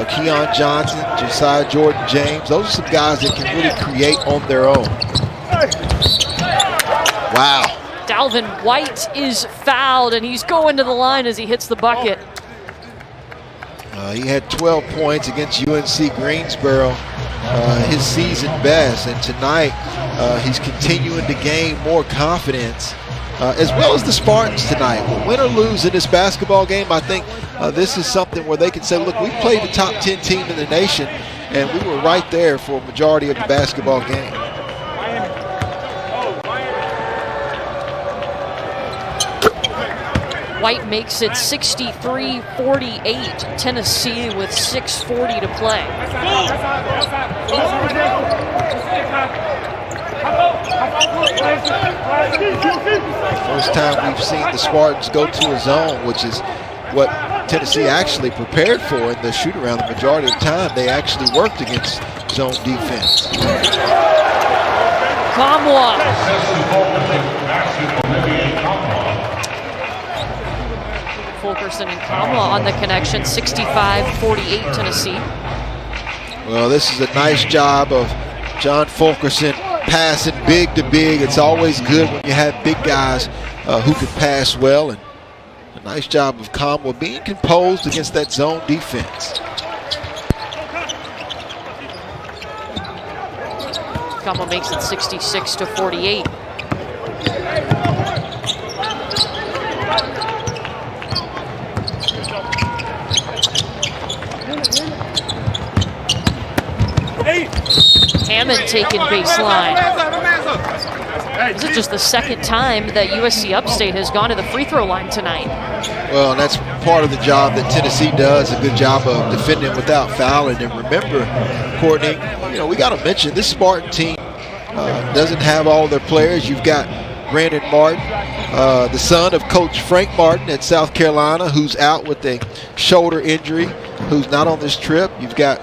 Keon Johnson, Josiah Jordan James, those are some guys that can really create on their own. Wow. Dalvin White is fouled, and he's going to the line as he hits the bucket. He had 12 points against UNC Greensboro, his season best, and tonight he's continuing to gain more confidence, as well as the Spartans tonight. Win or lose in this basketball game, I think this is something where they can say, look, we played the top 10 team in the nation, and we were right there for a majority of the basketball game. White makes it 63-48. Tennessee with 6:40 to play. First time we've seen the Spartans go to a zone, which is what Tennessee actually prepared for in the shoot-around. The majority of the time, they actually worked against zone defense. Kamwa. Fulkerson and Kamwa on the connection, 65-48 Tennessee. Well, this is a nice job of John Fulkerson passing big to big. It's always good when you have big guys who can pass well, and a nice job of Kamwa being composed against that zone defense. Kamwa makes it 66-48. Hammond taking baseline. This is just the second time that USC Upstate has gone to the free throw line tonight. Well, and that's part of the job that Tennessee does, a good job of defending without fouling. And remember, Courtney, we got to mention this Spartan team doesn't have all their players. You've got Brandon Martin, the son of Coach Frank Martin at South Carolina, who's out with a shoulder injury, who's not on this trip. You've got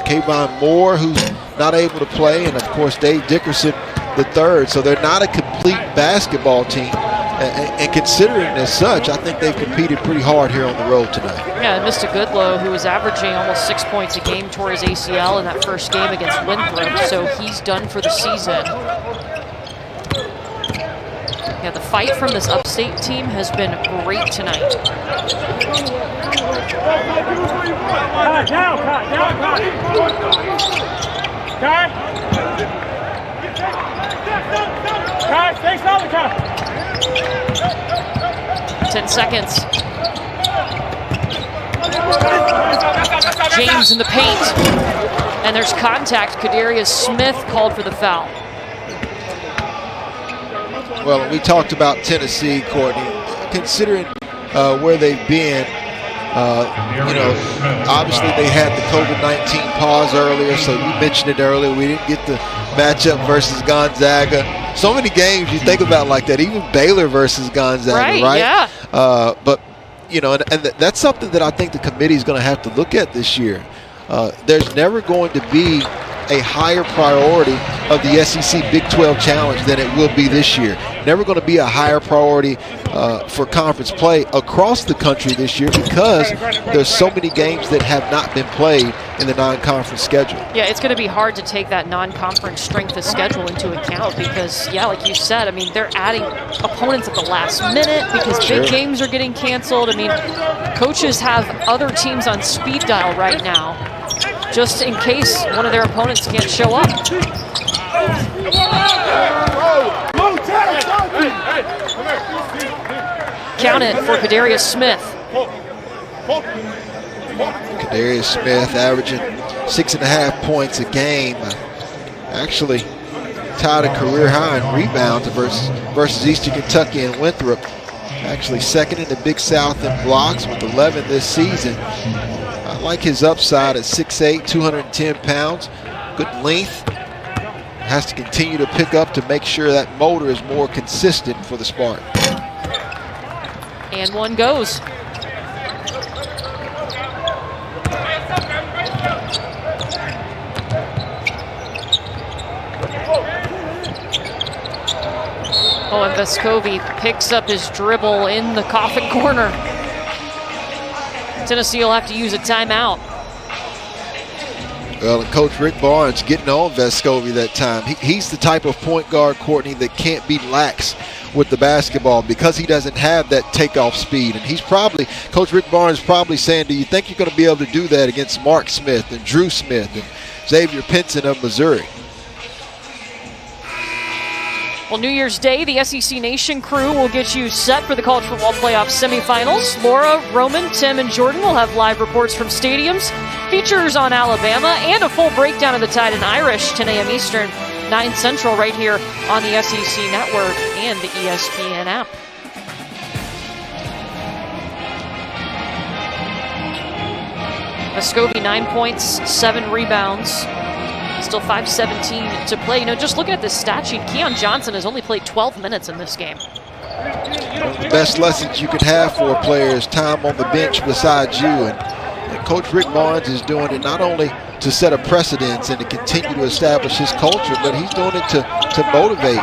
Kayvon Moore, who's not able to play, and of course Dave Dickerson III. So they're not a complete basketball team, and considering as such, I think they've competed pretty hard here on the road tonight. Yeah, and Mr. Goodlow, who was averaging almost 6 points a game, tore his ACL in that first game against Winthrop, so he's done for the season. Yeah, the fight from this Upstate team has been great tonight. Kai, stay solid, Kai. 10 seconds. James in the paint. And there's contact. Kadarius Smith called for the foul. Well, we talked about Tennessee, Courtney, considering where they've been. Obviously they had the COVID-19 pause earlier, so you mentioned it earlier. We didn't get the matchup versus Gonzaga. So many games you think about like that, even Baylor versus Gonzaga, right? Yeah. But, and that's something that I think the committee is going to have to look at this year. There's never going to be a higher priority of the SEC Big 12 Challenge than it will be this year. Never going to be a higher priority for conference play across the country this year because there's so many games that have not been played in the non-conference schedule. Yeah, it's going to be hard to take that non-conference strength of schedule into account because, yeah, like you said, I mean, they're adding opponents at the last minute because big games are getting canceled. I mean, coaches have other teams on speed dial right now just in case one of their opponents can't show up. Count it for Kadarius Smith. Kadarius Smith averaging 6.5 points a game. Actually tied a career high in rebounds versus Eastern Kentucky and Winthrop. Actually second in the Big South in blocks with 11 this season. I like his upside at 6'8", 210 pounds. Good length. Has to continue to pick up to make sure that motor is more consistent for the Spartans. And one goes. Oh, and Vescovi picks up his dribble in the coffin corner. Tennessee will have to use a timeout. Well, and Coach Rick Barnes getting on Vescovi that time. He's the type of point guard, Courtney, that can't be lax with the basketball because he doesn't have that takeoff speed. And he's probably, Coach Rick Barnes is probably saying, do you think you're going to be able to do that against Mark Smith and Drew Smith and Xavier Pinson of Missouri? Well, New Year's Day, the SEC Nation crew will get you set for the College Football Playoff semifinals. Laura, Roman, Tim, and Jordan will have live reports from stadiums, features on Alabama, and a full breakdown of the Tide and Irish, 10 a.m. Eastern, 9 Central, right here on the SEC Network and the ESPN app. Vescovi, 9 points, 7 rebounds. Still 5:17 to play. You know, just looking at this stat sheet, Keon Johnson has only played 12 minutes in this game. One of the best lessons you can have for a player is time on the bench beside you. And Coach Rick Barnes is doing it not only to set a precedence and to continue to establish his culture, but he's doing it to motivate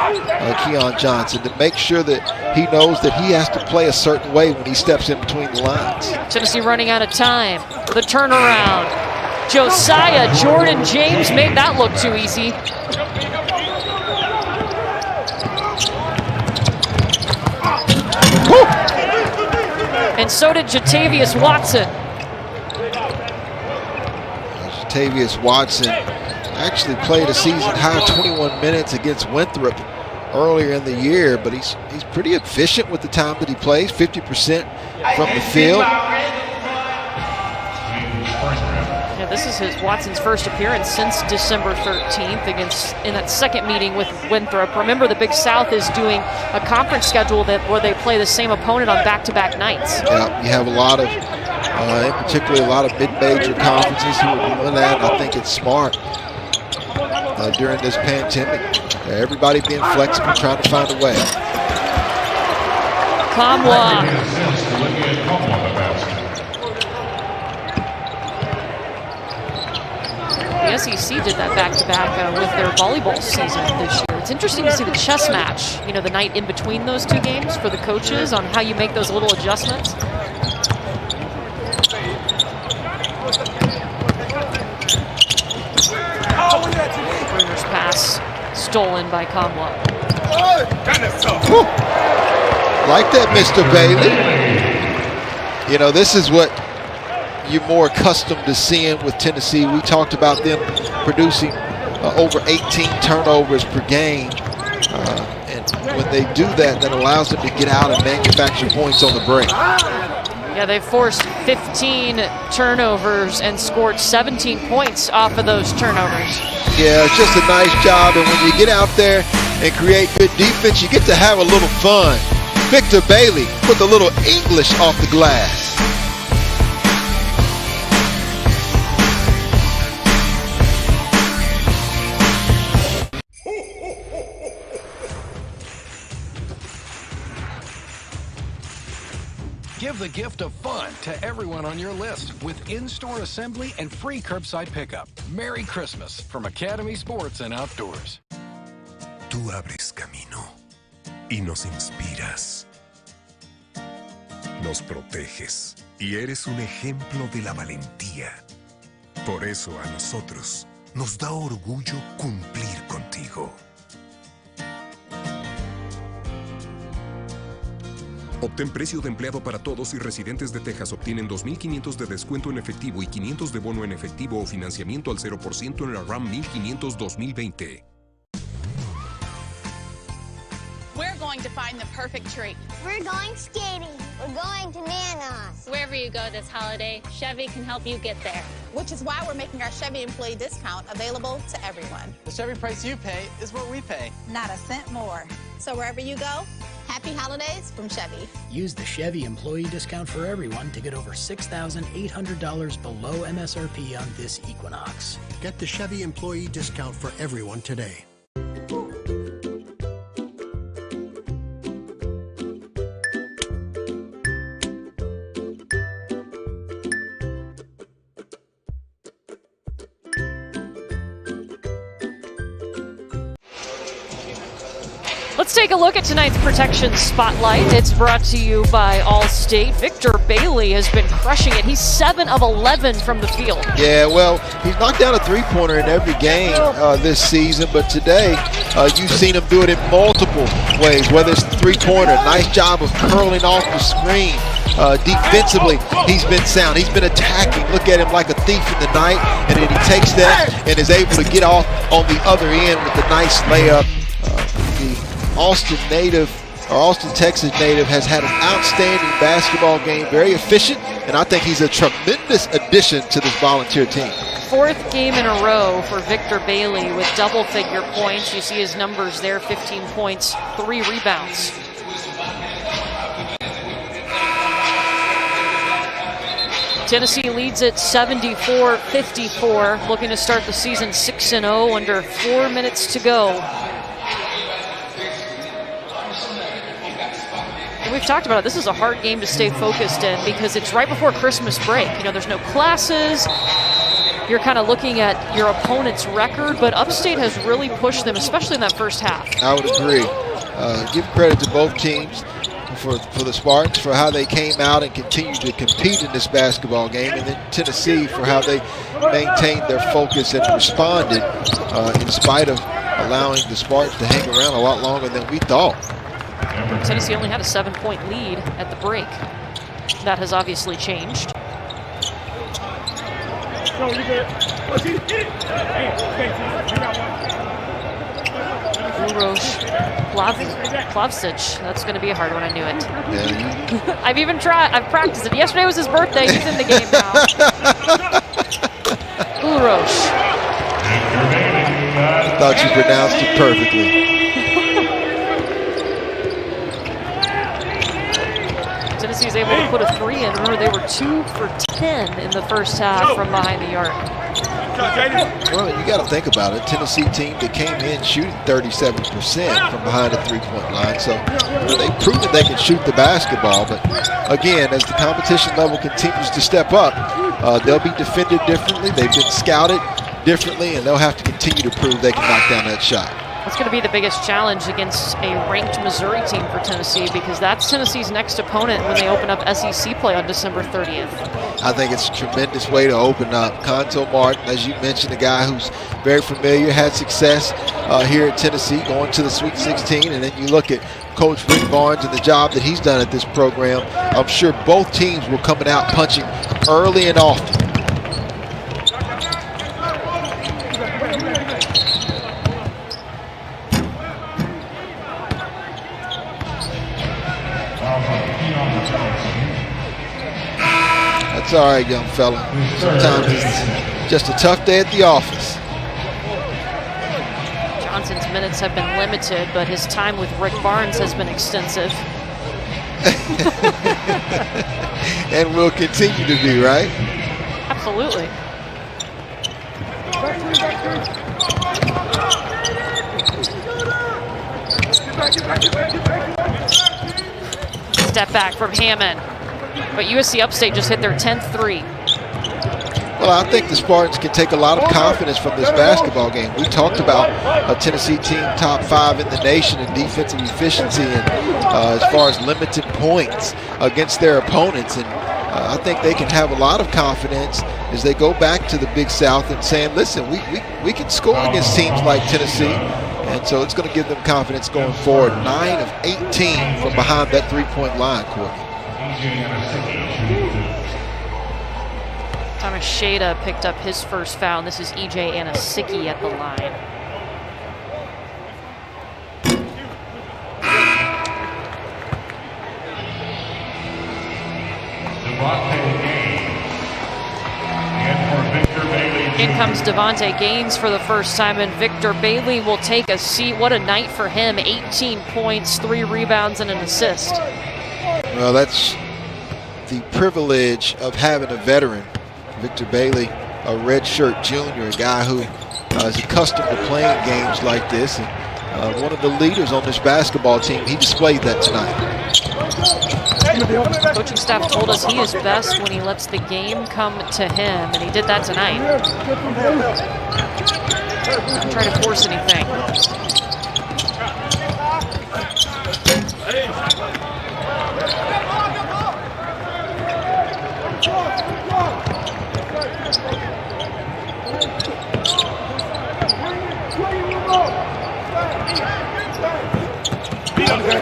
Keon Johnson, to make sure that he knows that he has to play a certain way when he steps in between the lines. Tennessee running out of time. The turnaround. Josiah Jordan James made that look too easy. And so did Jatavius Watson. Jatavius Watson actually played a season-high 21 minutes against Winthrop earlier in the year, but he's pretty efficient with the time that he plays, 50% from the field. This is Watson's first appearance since December 13th in that second meeting with Winthrop. Remember, the Big South is doing a conference schedule where they play the same opponent on back-to-back nights. Yeah, you have a lot of, in particular, a lot of mid-major conferences who are doing that. I think it's smart during this pandemic. Everybody being flexible, trying to find a way. Kamwa. The SEC did that back-to-back with their volleyball season this year. It's interesting to see the chess match, you know, the night in between those two games for the coaches on how you make those little adjustments. Bruner's pass stolen by Kamwa. Like that, Mr. Bailey. You know, this is what you're more accustomed to seeing with Tennessee. We talked about them producing over 18 turnovers per game. And when they do that, that allows them to get out and manufacture points on the break. Yeah, they've forced 15 turnovers and scored 17 points off of those turnovers. Yeah, it's just a nice job. And when you get out there and create good defense, you get to have a little fun. Victor Bailey put a little English off the glass. Give Give the gift of fun to everyone on your list with in-store assembly and free curbside pickup. Merry Christmas from Academy Sports and Outdoors. Tú abres camino y nos inspiras. Nos proteges y eres un ejemplo de la valentía. Por eso a nosotros nos da orgullo cumplir contigo. Obtén precio de empleado para todos y residentes de Texas obtienen $2,500 de descuento en efectivo y $500 de bono en efectivo o financiamiento al 0% en la RAM 1500 2020. We're going to find the perfect treat. We're going skating. We're going to Nana's. Wherever you go this holiday, Chevy can help you get there. Which is why we're making our Chevy employee discount available to everyone. The Chevy price you pay is what we pay. Not a cent more. So wherever you go, happy holidays from Chevy. Use the Chevy employee discount for everyone to get over $6,800 below MSRP on this Equinox. Get the Chevy employee discount for everyone today. Let's take a look at tonight's Protection Spotlight. It's brought to you by Allstate. Victor Bailey has been crushing it. He's 7 of 11 from the field. Yeah, well, he's knocked down a three-pointer in every game this season, but today you've seen him do it in multiple ways, whether it's the three-pointer, nice job of curling off the screen. Defensively, he's been sound. He's been attacking. Look at him like a thief in the night, and then he takes that and is able to get off on the other end with a nice layup. Austin Texas native has had an outstanding basketball game, very efficient, and I think he's a tremendous addition to this Volunteer team. 4th game in a row for Victor Bailey with double-figure points. You see his numbers there, 15 points, 3 rebounds. Tennessee leads it 74-54, looking to start the season 6-0 under 4 minutes to go. And we've talked about it. This is a hard game to stay focused in because it's right before Christmas break. You know, there's no classes. You're kind of looking at your opponent's record, but Upstate has really pushed them, especially in that first half. I would agree. Give credit to both teams for the Spartans for how they came out and continued to compete in this basketball game, and then Tennessee for how they maintained their focus and responded in spite of allowing the Spartans to hang around a lot longer than we thought. Tennessee only had a 7-point lead at the break. That has obviously changed. Plavsic. That's going to be a hard one. I knew it. Yeah. I've even tried. I've practiced it. Yesterday was his birthday. He's in the game now. Urosh. I thought you pronounced it perfectly. Tennessee's able to put a 3 in. Remember, they were 2 for 10 in the first half from behind the arc. Well, you got to think about it. Tennessee team that came in shooting 37% from behind the three-point line. So they've proven they can shoot the basketball. But again, as the competition level continues to step up, they'll be defended differently. They've been scouted differently, and they'll have to continue to prove they can knock down that shot. That's going to be the biggest challenge against a ranked Missouri team for Tennessee, because that's Tennessee's next opponent when they open up SEC play on December 30th. I think it's a tremendous way to open up. Conto Martin, as you mentioned, a guy who's very familiar, had success here at Tennessee, going to the Sweet 16, and then you look at Coach Rick Barnes and the job that he's done at this program. I'm sure both teams were coming out punching early and often. It's all right, young fella. Sometimes it's just a tough day at the office. Johnson's minutes have been limited, but his time with Rick Barnes has been extensive. And will continue to be, right? Absolutely. Step back from Hammond. But USC Upstate just hit their 10th three. Well, I think the Spartans can take a lot of confidence from this basketball game. We talked about a Tennessee team top 5 in the nation in defensive efficiency and as far as limited points against their opponents. And I think they can have a lot of confidence as they go back to the Big South and saying, listen, we can score against teams like Tennessee. And so it's going to give them confidence going forward. 9 of 18 from behind that three-point line, Courtney. Thomas Shada picked up his first foul. This is E.J. Anasicki at the line. In comes Devontae Gaines for the first time, and Victor Bailey will take a seat. What a night for him. 18 points, 3 rebounds, and an assist. Well, that's the privilege of having a veteran. Victor Bailey, a redshirt junior, a guy who is accustomed to playing games like this, and one of the leaders on this basketball team. He displayed that tonight. Coaching staff told us he is best when he lets the game come to him, and he did that tonight. Don't try to force anything.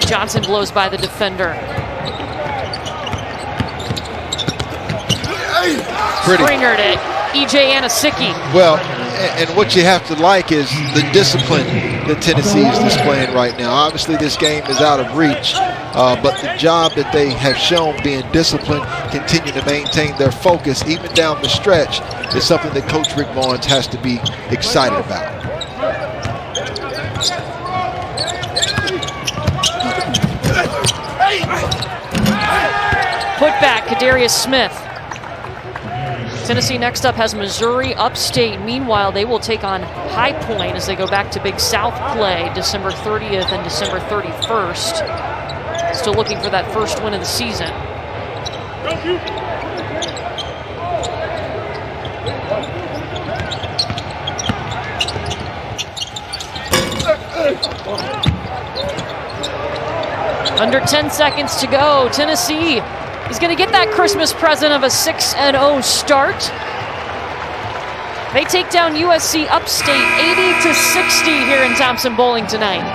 Johnson blows by the defender. Springered it. E.J. Anasicki. Well, and what you have to like is the discipline that Tennessee is displaying right now. Obviously, this game is out of reach, but the job that they have shown being disciplined, continue to maintain their focus even down the stretch, is something that Coach Rick Barnes has to be excited about. Put back, Kadarius Smith. Tennessee next up has Missouri Upstate. Meanwhile, they will take on High Point as they go back to Big South play December 30th and December 31st. Still looking for that first win of the season. Under 10 seconds to go. Tennessee is going to get that Christmas present of a 6-0 start. They take down USC Upstate 80-60 here in Thompson Bowling tonight.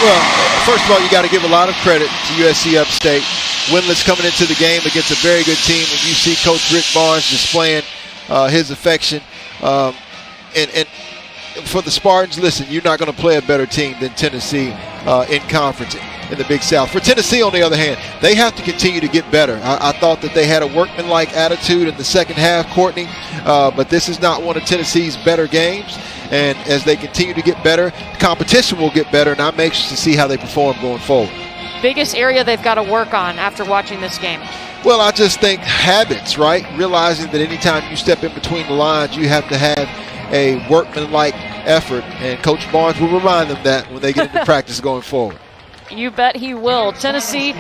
Well, first of all, you got to give a lot of credit to USC Upstate. Winless coming into the game against a very good team, and you see Coach Rick Barnes displaying his affection. And for the Spartans, listen, you're not going to play a better team than Tennessee in conference in the Big South. For Tennessee, on the other hand, they have to continue to get better. I thought that they had a workmanlike attitude in the second half, Courtney, but this is not one of Tennessee's better games. And as they continue to get better, the competition will get better, and I'm anxious to see how they perform going forward. Biggest area they've got to work on after watching this game? Well, I just think habits, right? Realizing that anytime you step in between the lines, you have to have a workmanlike effort, and Coach Barnes will remind them that when they get into practice going forward. You bet he will. Tennessee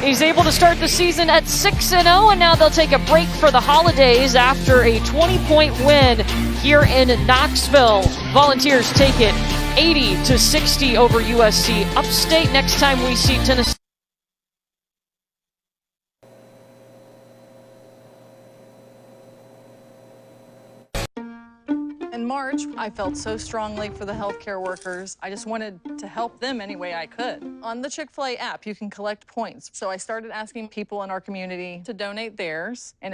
is able to start the season at 6-0, and now they'll take a break for the holidays after a 20-point win here in Knoxville. Volunteers take it 80-60 over USC Upstate. Next time we see Tennessee. In March, I felt so strongly for the healthcare workers. I just wanted to help them any way I could. On the Chick-fil-A app, you can collect points. So I started asking people in our community to donate theirs, and it